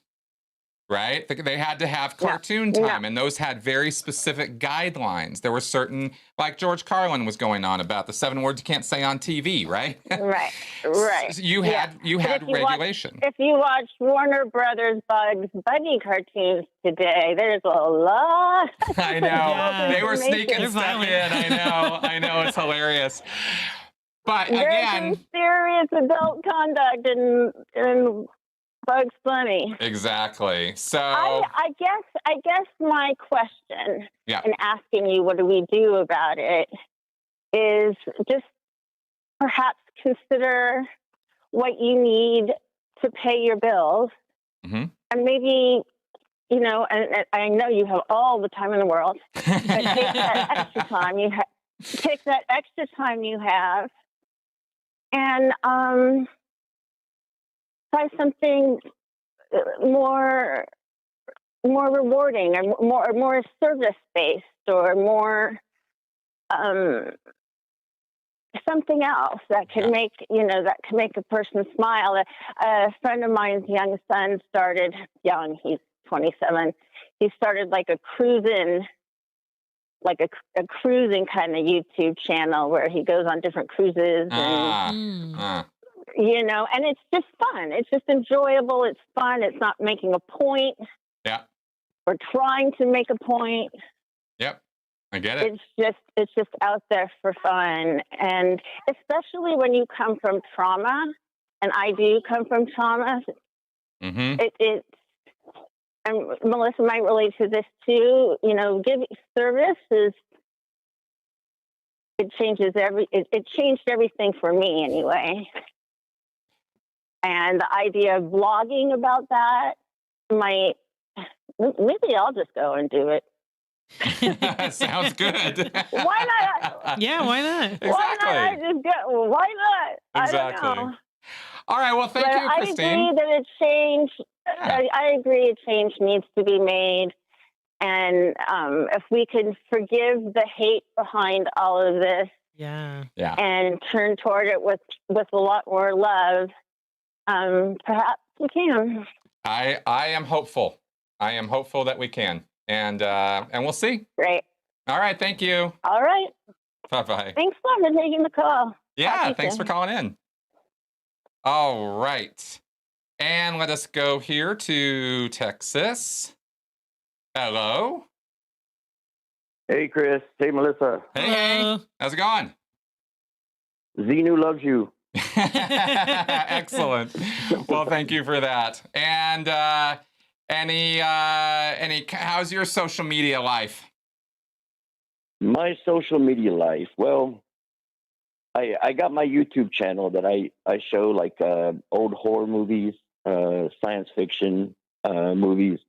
Right? They had to have cartoon time, and those had very specific guidelines. There were certain, like George Carlin was going on about the 7 words you can't say on TV, right? Right. So you had regulation. If you watch Warner Brothers Bugs Bunny cartoons today, there's a lot. I know. Yeah. They were sneaking They're stuff violent. in. I know. It's hilarious. But There's again, some serious adult conduct in Bugs Bunny. exactly. So I guess my question yeah. in asking you what do we do about it is just perhaps consider what you need to pay your bills, and maybe, you know, and I know you have all the time in the world, but take that extra time you have, and try something more rewarding, or more service based, or more something else that can make a person smile. A friend of mine's young son started young. He's 27. He started like a cruising kind of YouTube channel where he goes on different cruises and. You know, and it's just fun. It's just enjoyable. It's fun. It's not making a point. Yeah. Or trying to make a point. Yep. I get it. It's just out there for fun. And especially when you come from trauma, and I do come from trauma, and Melissa might relate to this too, you know, giving service it changed everything for me anyway. And the idea of blogging about that maybe I'll just go and do it. Sounds good. Why not? Yeah, why not? Exactly. Why not? I just go. Why not? Exactly. I don't know. All right. Well, thank you, Christine. I agree that a change. Yeah. I agree a change needs to be made, and if we can forgive the hate behind all of this, Yeah. and turn toward it with a lot more love, perhaps we can. I am hopeful. I am hopeful that we can, and we'll see. Great. All right. Thank you. All right. Bye-bye. Thanks a lot for taking the call. Yeah. Thanks for calling in. All right. And let us go here to Texas. Hello. Hey, Chris. Hey, Melissa. Hey. Hello. How's it going? Xenu loves you. Excellent. Well, thank you for that. And how's your social media life? My social media life. Well, I got my YouTube channel that I show like old horror movies, science fiction movies,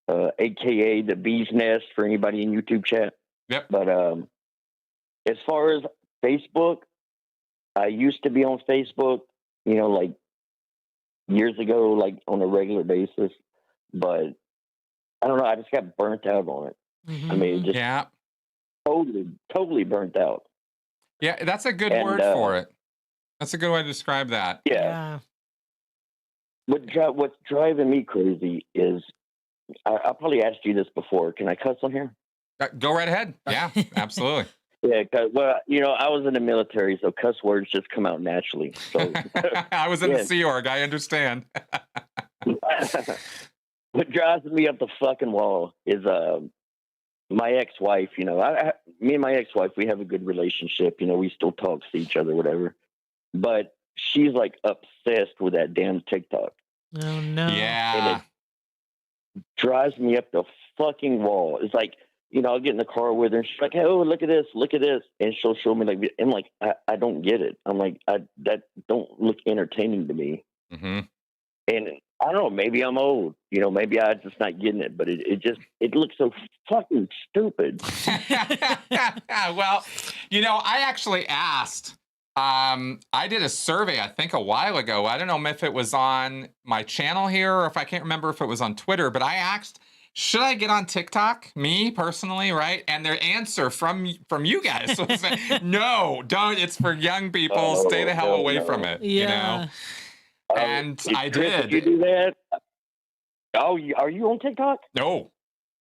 aka the Bee's Nest for anybody in YouTube chat. Yep. But as far as Facebook, I used to be on Facebook, you know, like years ago, like on a regular basis. But I don't know. I just got burnt out on it. Mm-hmm. I mean, just totally burnt out. Yeah, that's a good word for it. That's a good way to describe that. Yeah. What's driving me crazy is, I probably asked you this before. Can I cuss on here? Go right ahead. Yeah, absolutely. Yeah, well, you know, I was in the military, so cuss words just come out naturally. So I was in the Sea Org. I understand. What drives me up the fucking wall is my ex-wife. You know, me and my ex-wife, we have a good relationship. You know, we still talk to each other, whatever. But she's like obsessed with that damn TikTok. Oh no! Yeah, and it drives me up the fucking wall. It's like, you know, I'll get in the car with her and she's like, hey, oh, look at this. And she'll show me like, and like, I don't get it. I'm like, that don't look entertaining to me. Mm-hmm. And I don't know, maybe I'm old, you know, maybe I'm just not getting it, but it looks so fucking stupid. Well, you know, I actually asked, I did a survey, I think a while ago. I don't know if it was on my channel here or if I can't remember if it was on Twitter, but I asked should I get on TikTok? Me personally, right? And their answer from you guys was, no, don't. It's for young people. Stay the hell away from it. Yeah. You know. And I Chris, did. Did you do that? Oh, are you on TikTok? No,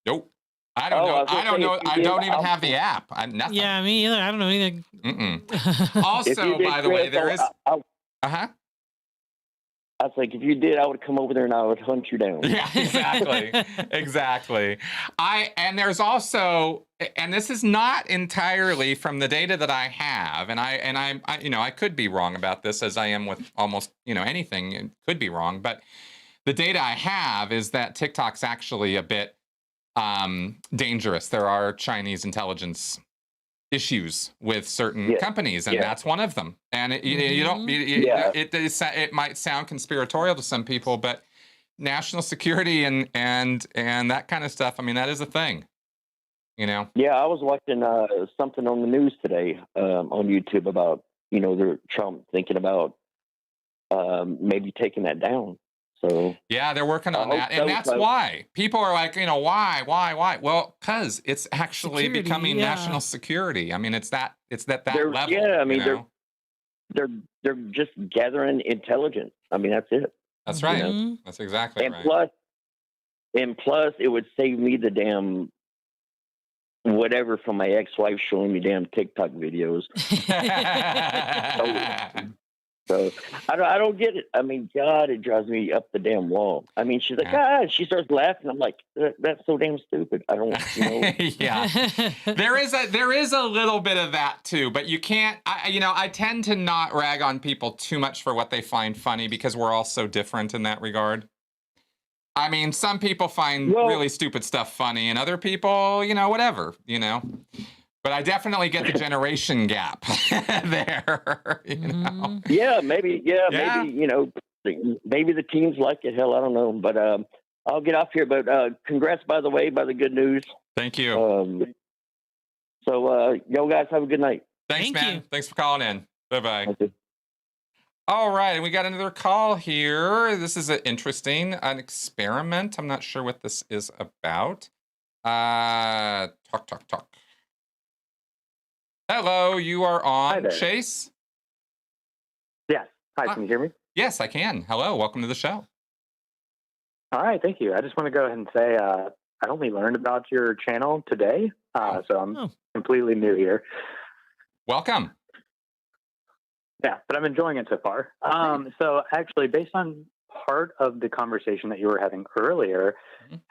nope. I don't know. I don't know. I don't even have the app. Nothing. Yeah, me either. I don't know either. Also, by the way, there is. Uh-huh. I was like, if you did, I would come over there and I would hunt you down. Yeah, exactly. Exactly. And there's also, and this is not entirely from the data that I have, and I I could be wrong about this, as I am with almost, anything. It could be wrong, but the data I have is that TikTok's actually a bit dangerous. There are Chinese intelligence issues with certain companies, and that's one of them. And it might sound conspiratorial to some people, but national security and that kind of stuff, I mean, that is a thing. Yeah, I was watching something on the news today on YouTube about Trump thinking about maybe taking that down. So yeah, they're working on that, and that's why people are like, why? Well, because it's actually becoming national security. I mean, it's that level. Yeah, I mean, they're just gathering intelligence. I mean, that's it. That's right. That's exactly right. Plus, it would save me the damn whatever from my ex-wife showing me damn TikTok videos. So I don't get it. I mean, God, it drives me up the damn wall. I mean, she's like, she starts laughing. I'm like, that's so damn stupid. I don't, Yeah, there is a little bit of that too, but you can't. I tend to not rag on people too much for what they find funny, because we're all so different in that regard. I mean, some people find really stupid stuff funny, and other people, whatever, But I definitely get the generation gap there. Yeah, maybe. Maybe the teams like it. Hell, I don't know. But I'll get off here. But congrats, by the way, by the good news. Thank you. So, yo, guys, have a good night. Thanks, man. Thanks for calling in. Bye-bye. All right, and we got another call here. This is an experiment. I'm not sure what this is about. Talk. Hello, you are on, Chase? Yes. Hi, can you hear me? Yes, I can. Hello, welcome to the show. All right, thank you. I just want to go ahead and say I only learned about your channel today, so I'm completely new here. Welcome. Yeah, but I'm enjoying it so far. So actually, based on part of the conversation that you were having earlier,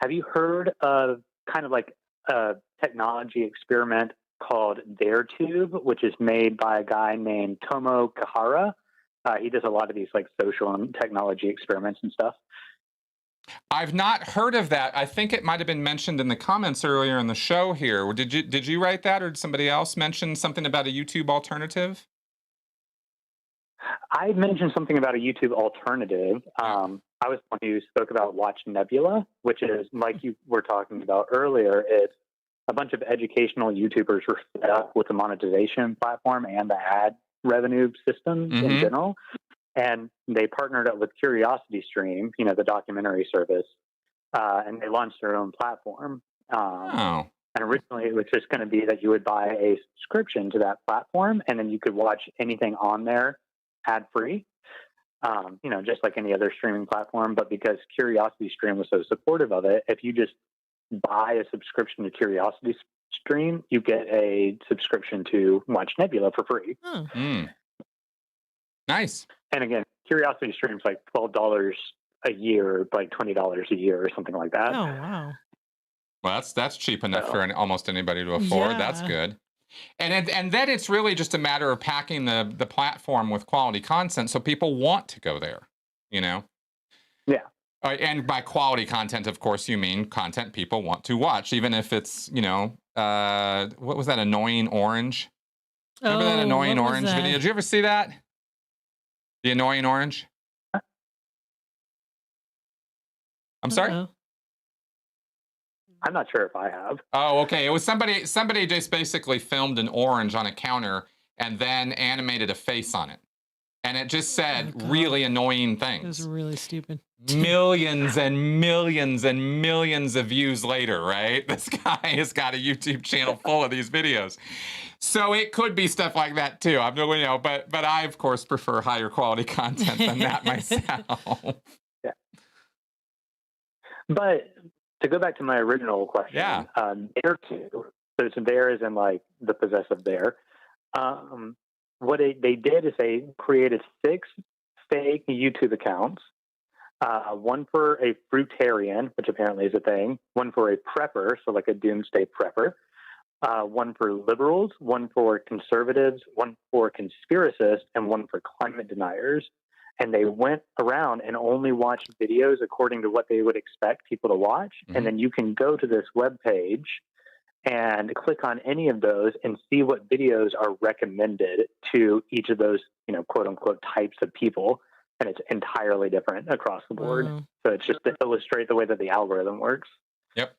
have you heard of kind of like a technology experiment called DareTube, which is made by a guy named Tomo Kahara? He does a lot of these like social and technology experiments and stuff. I've not heard of that. I think it might have been mentioned in the comments earlier in the show here. Did you write that, or did somebody else mention something about a YouTube alternative? I mentioned something about a YouTube alternative. I was the one who spoke about Watch Nebula, which is, like you were talking about earlier, it's a bunch of educational YouTubers were set up with the monetization platform and the ad revenue system in general. And they partnered up with CuriosityStream, the documentary service, and they launched their own platform. And originally it was just going to be that you would buy a subscription to that platform, and then you could watch anything on there ad-free, just like any other streaming platform. But because CuriosityStream was so supportive of it, if you just buy a subscription to CuriosityStream, you get a subscription to Watch Nebula for free. Nice. And again, CuriosityStream's like $12 a year, like $20 a year or something like that. Oh, wow. Well, that's cheap enough for almost anybody to afford. Yeah. That's good. And then it's really just a matter of packing the platform with quality content so people want to go there, Yeah. And by quality content, of course, you mean content people want to watch, even if it's, what was that annoying orange? Remember that annoying orange video? Did you ever see that? The annoying orange? I'm sorry? I'm not sure if I have. Oh, okay. It was somebody just basically filmed an orange on a counter and then animated a face on it. And it just said Oh, God. really annoying It was things. really stupid. Millions and millions and millions of views later, right? This guy has got a YouTube channel full of these videos. So it could be stuff like that too. I'm you know, but I of course prefer higher quality content than that myself. Yeah. But to go back to my original question, Yeah. there too. So it's there as in like the possessive there. What they did is they created 6 fake YouTube accounts. One for a fruitarian, which apparently is a thing. One for a prepper, so like a doomsday prepper. One for liberals, one for conservatives, one for conspiracists, and one for climate deniers. And they went around and only watched videos according to what they would expect people to watch. Mm-hmm. And then you can go to this webpage and click on any of those and see what videos are recommended to each of those, you know, quote unquote types of people. And it's entirely different across the board. Wow. So it's just to illustrate the way that the algorithm works. Yep.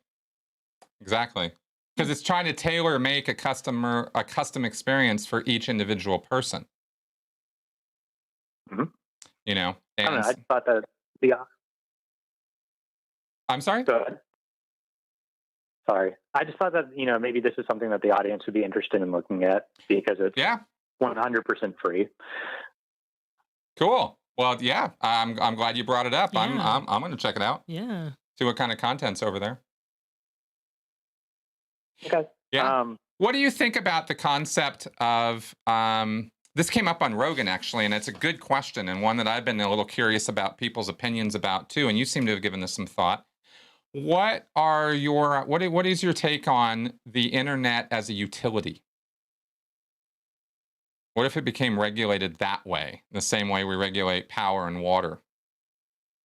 Exactly. Because it's trying to tailor make a custom experience for each individual person. Mm-hmm. You know, I don't and know. I thought that I'm sorry? Go ahead. Sorry. I just thought that, you know, maybe this is something that the audience would be interested in looking at because it's 100% free. Cool. Well, yeah, I'm glad you brought it up. Yeah. I'm going to check it out. Yeah. See what kind of content's over there. Okay. Yeah. What do you think about the concept of this came up on Rogan actually, and it's a good question and one that I've been a little curious about people's opinions about too, and you seem to have given this some thought. What is your take on the internet as a utility? What if it became regulated that way, the same way we regulate power and water?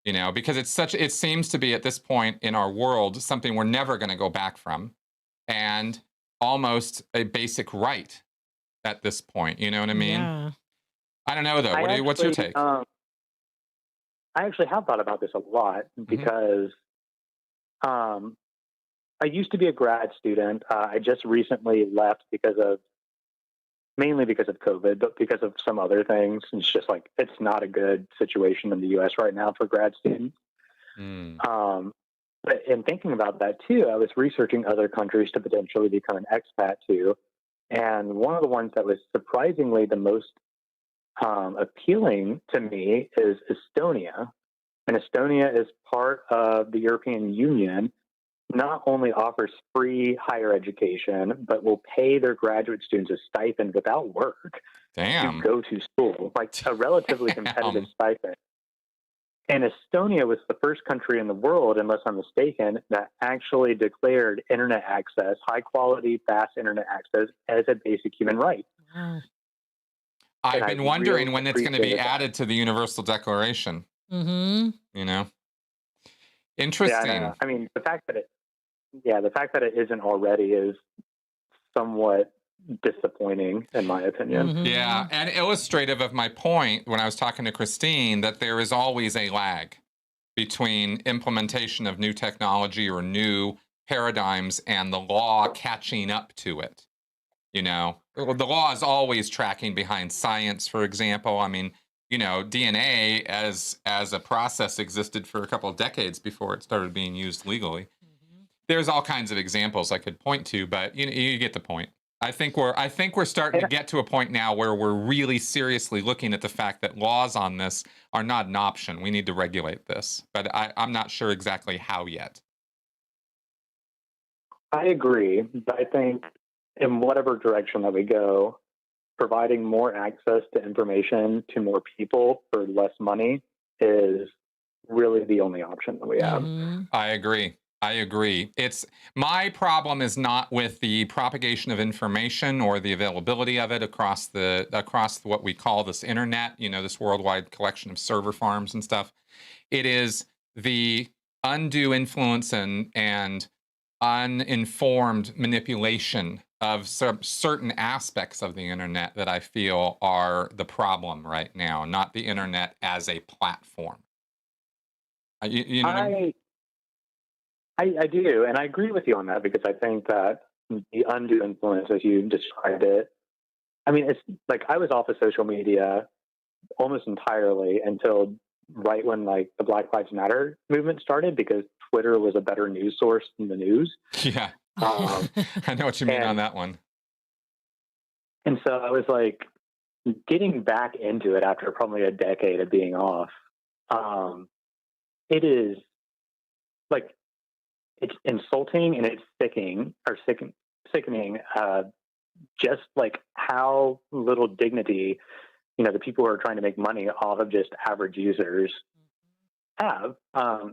You know, because it seems to be at this point in our world something we're never going to go back from, and almost a basic right at this point. You know what I mean? Yeah. I don't know though. What's your take? I actually have thought about this a lot because I used to be a grad student. I just recently left mainly because of COVID, but because of some other things. It's just like, it's not a good situation in the U.S. right now for grad students. But in thinking about that too, I was researching other countries to potentially become an expat to. And one of the ones that was surprisingly the most appealing to me is Estonia. And Estonia is part of the European Union, not only offers free higher education, but will pay their graduate students a stipend without work to go to school, like a relatively competitive stipend. And Estonia was the first country in the world, unless I'm mistaken, that actually declared internet access, high quality, fast internet access, as a basic human right. Wow. I've been wondering when it's going to be added to the Universal Declaration. Mm-hmm. You know, interesting. Yeah, I mean, the fact that it isn't already is somewhat disappointing, in my opinion. Mm-hmm. Yeah, and illustrative of my point when I was talking to Christine that there is always a lag between implementation of new technology or new paradigms and the law catching up to it. You know, the law is always tracking behind science, for example. I mean, you know, DNA as a process existed for a couple of decades before it started being used legally. There's all kinds of examples I could point to, but you get the point. I think we're starting to get to a point now where we're really seriously looking at the fact that laws on this are not an option. We need to regulate this, but I'm not sure exactly how yet. I agree, but I think in whatever direction that we go, providing more access to information to more people for less money is really the only option that we have. Mm-hmm. I agree. It's my problem is not with the propagation of information or the availability of it across what we call this internet, you know, this worldwide collection of server farms and stuff. It is the undue influence and uninformed manipulation of certain aspects of the internet that I feel are the problem right now, not the internet as a platform. You know what I mean? I do, and I agree with you on that because I think that the undue influence, as you described it, I mean, it's like I was off of social media almost entirely until right when like the Black Lives Matter movement started, because Twitter was a better news source than the news. Yeah. I know what you mean on that one. And so I was like getting back into it after probably a decade of being off. It is like, it's insulting and it's sickening, just like how little dignity, the people who are trying to make money off of just average users have.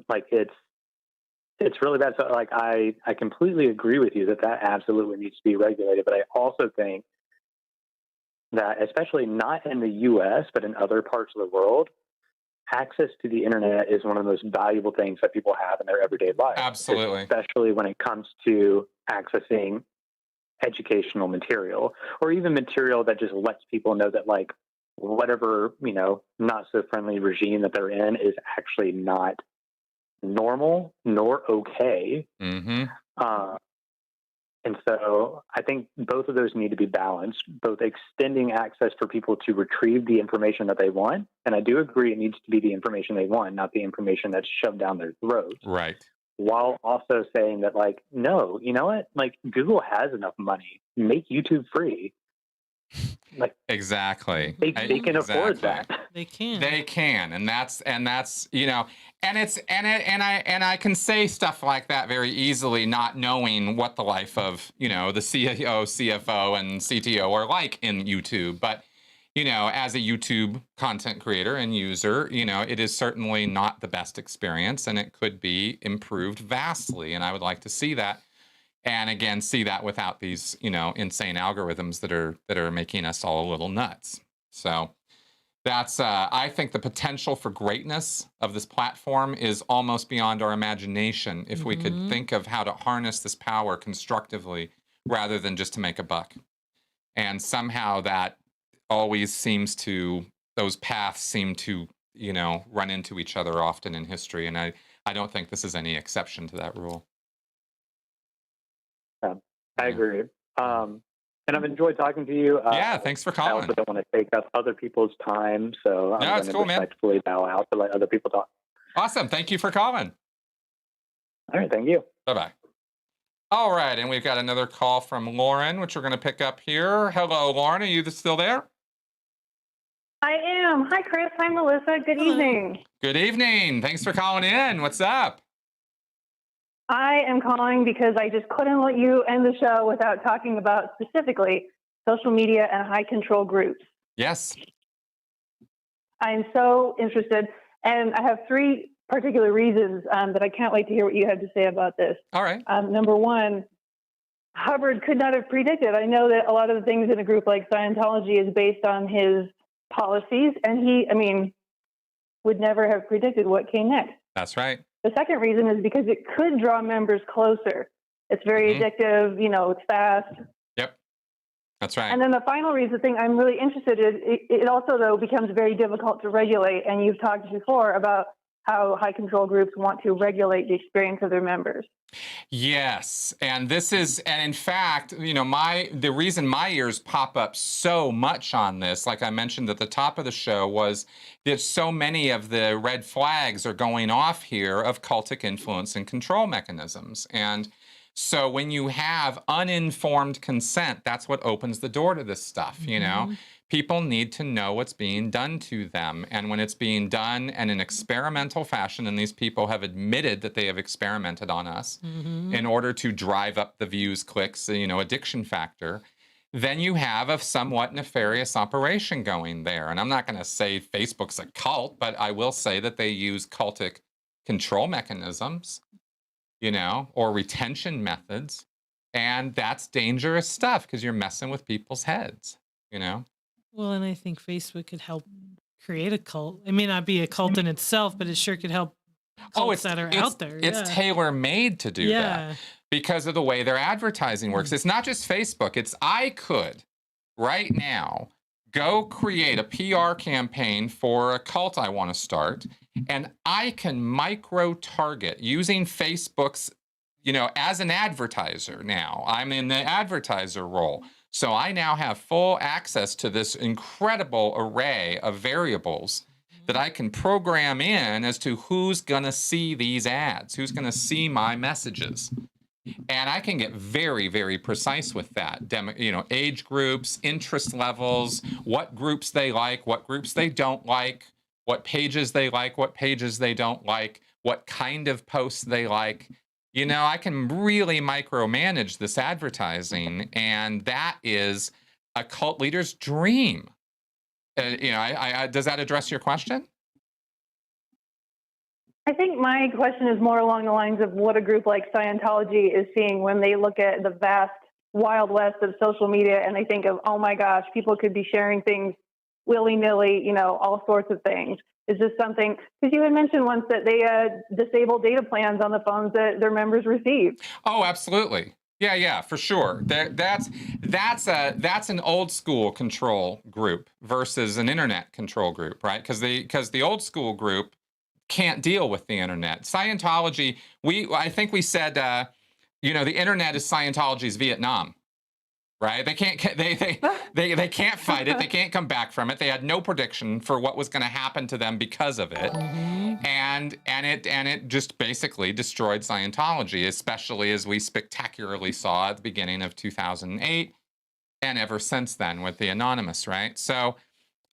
Like it's really bad. So like, I completely agree with you that absolutely needs to be regulated. But I also think that, especially not in the US, but in other parts of the world, access to the internet is one of the most valuable things that people have in their everyday life. Absolutely. Especially when it comes to accessing educational material, or even material that just lets people know that like whatever, not so friendly regime that they're in is actually not normal nor okay. Mm-hmm. And so I think both of those need to be balanced, both extending access for people to retrieve the information that they want. And I do agree it needs to be the information they want, not the information that's shoved down their throat. Right. While also saying that, like, no, you know what? Like, Google has enough money. Make YouTube free. Like, exactly. They can afford that. They can. They can, and that's and I can say stuff like that very easily, not knowing what the life of the CEO, CFO, and CTO are like in YouTube. But as a YouTube content creator and user, it is certainly not the best experience, and it could be improved vastly. And I would like to see that. And again, see that without these, insane algorithms that are making us all a little nuts. So that's, I think the potential for greatness of this platform is almost beyond our imagination if we could think of how to harness this power constructively rather than just to make a buck. And somehow that always seems to, those paths seem to, run into each other often in history. And I don't think this is any exception to that rule. I agree. And I've enjoyed talking to you. Yeah, thanks for calling. I also don't want to take up other people's time, so I'm going to respectfully bow out to let other people talk. Awesome. Thank you for calling. All right. Thank you. Bye-bye. All right, and we've got another call from Lauren, which we're going to pick up here. Hello, Lauren. Are you still there? I am. Hi, Chris. Hi, Melissa. Good evening. Good evening. Thanks for calling in. What's up? I am calling because I just couldn't let you end the show without talking about specifically social media and high control groups. Yes. I'm so interested, and I have three particular reasons that I can't wait to hear what you have to say about this. All right. Number one, Hubbard could not have predicted. I know that a lot of the things in a group like Scientology is based on his policies, and he would never have predicted what came next. That's right. The second reason is because it could draw members closer. It's very addictive, it's fast. Yep. That's right. And then the final reason thing I'm really interested in, it also, though, becomes very difficult to regulate. And you've talked before about how high control groups want to regulate the experience of their members. Yes. And in fact, the reason my ears pop up so much on this, like I mentioned at the top of the show, was that so many of the red flags are going off here of cultic influence and control mechanisms. And so when you have uninformed consent, that's what opens the door to this stuff, People need to know what's being done to them. And when it's being done in an experimental fashion, and these people have admitted that they have experimented on us in order to drive up the views, clicks, addiction factor, then you have a somewhat nefarious operation going there. And I'm not going to say Facebook's a cult, but I will say that they use cultic control mechanisms, or retention methods. And that's dangerous stuff because you're messing with people's heads, Well, and I think Facebook could help create a cult. It may not be a cult in itself, but it sure could help cults that are out there. It's tailor-made to do that because of the way their advertising works. It's not just Facebook. I could, right now, go create a PR campaign for a cult I want to start, and I can micro-target using Facebook's, as an advertiser now. I'm in the advertiser role. So I now have full access to this incredible array of variables that I can program in as to who's going to see these ads, who's going to see my messages. And I can get very, very precise with that. Age groups, interest levels, what groups they like, what groups they don't like, what pages they like, what pages they don't like, what kind of posts they like. I can really micromanage this advertising, and that is a cult leader's dream. Does that address your question? I think my question is more along the lines of what a group like Scientology is seeing when they look at the vast wild west of social media and they think of, oh my gosh, people could be sharing things willy-nilly, all sorts of things. Is this something, because you had mentioned once that they disable data plans on the phones that their members receive. Oh, absolutely. Yeah, for sure. That's an old school control group versus an internet control group, right? Because the old school group can't deal with the internet. Scientology, I think we said, the internet is Scientology's Vietnam, right? They can't they can't fight it. They can't come back from it. They had no prediction for what was going to happen to them because of it, and it just basically destroyed Scientology, especially as we spectacularly saw at the beginning of 2008, and ever since then with the Anonymous, right? So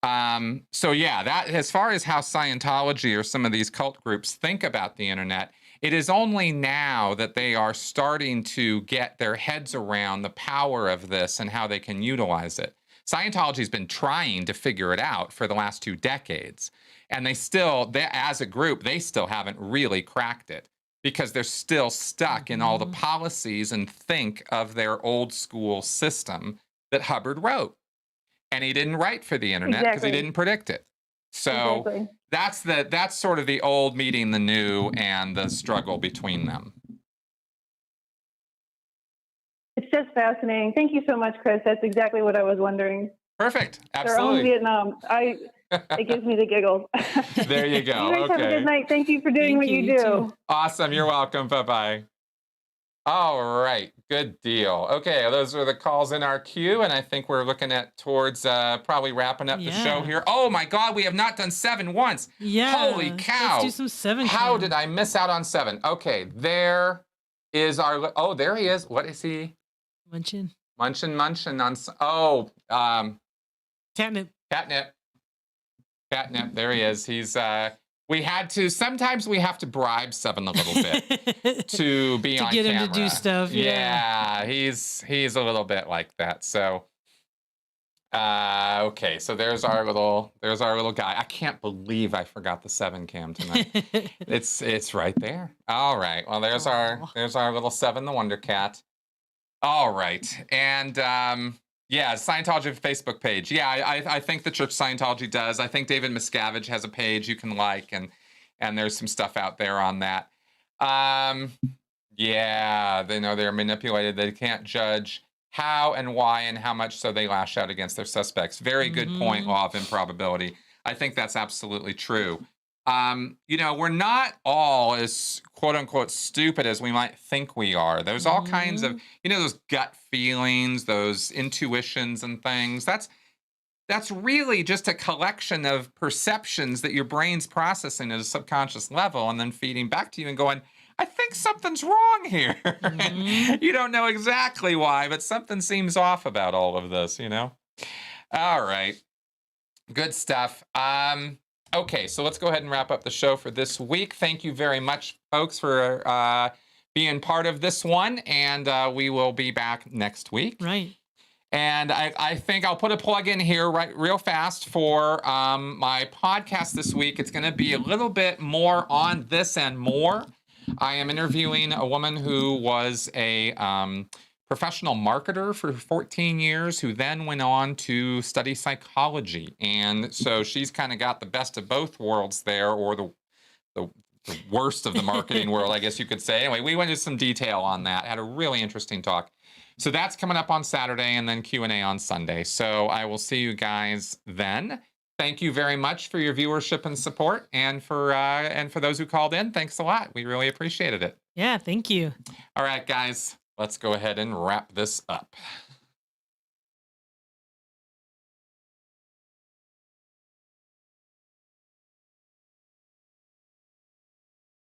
yeah, that as far as how Scientology or some of these cult groups think about the internet, it is only now that they are starting to get their heads around the power of this and how they can utilize it. Scientology's been trying to figure it out for the last 2 decades, and as a group, they still haven't really cracked it because they're still stuck in all the policies and think of their old school system that Hubbard wrote. And he didn't write for the internet because he didn't predict it. So that's sort of the old meeting the new and the struggle between them. It's just fascinating. Thank you so much, Chris. That's exactly what I was wondering. Perfect. Absolutely. Their own Vietnam. It gives me the giggles. There you go. You guys have a good night. Thank you for doing what you do. Too. Awesome. You're welcome. Bye-bye. All right. Good deal. Okay. Those are the calls in our queue. And I think we're looking at towards probably wrapping up the show here. Oh, my God. We have not done 7 once. Yeah. Holy cow. Let's do some 7. How did I miss out on 7? Okay. There is our... Oh, there he is. What is he? Munchin on... Catnip. Catnip. There he is. He's... Sometimes we have to bribe 7 a little bit to be on camera. To get him to do stuff. Yeah, he's a little bit like that. So, okay. So there's our little guy. I can't believe I forgot the 7 cam tonight. It's right there. All right. Well, there's our little 7, the Wonder Cat. All right. And, Scientology Facebook page. Yeah, I think the Church Scientology does. I think David Miscavige has a page you can like, and there's some stuff out there on that. They know they're manipulated. They can't judge how and why and how much, so they lash out against their suspects. Very good point, law of improbability. I think that's absolutely true. We're not all as quote unquote stupid as we might think we are. There's all kinds of, those gut feelings, those intuitions and things. That's really just a collection of perceptions that your brain's processing at a subconscious level and then feeding back to you and going, I think something's wrong here. And you don't know exactly why, but something seems off about all of this, All right. Good stuff. Okay, so let's go ahead and wrap up the show for this week. Thank you very much, folks, for being part of this one, and we will be back next week. Right. And I think I'll put a plug in here real fast for my podcast this week. It's going to be a little bit more on this and more. I am interviewing a woman who was a professional marketer for 14 years, who then went on to study psychology. And so she's kind of got the best of both worlds there, or the worst of the marketing world, I guess you could say. Anyway, we went into some detail on that, had a really interesting talk. So that's coming up on Saturday, and then Q&A on Sunday. So I will see you guys then. Thank you very much for your viewership and support. And for those who called in, thanks a lot. We really appreciated it. Yeah, thank you. All right, guys. Let's go ahead and wrap this up.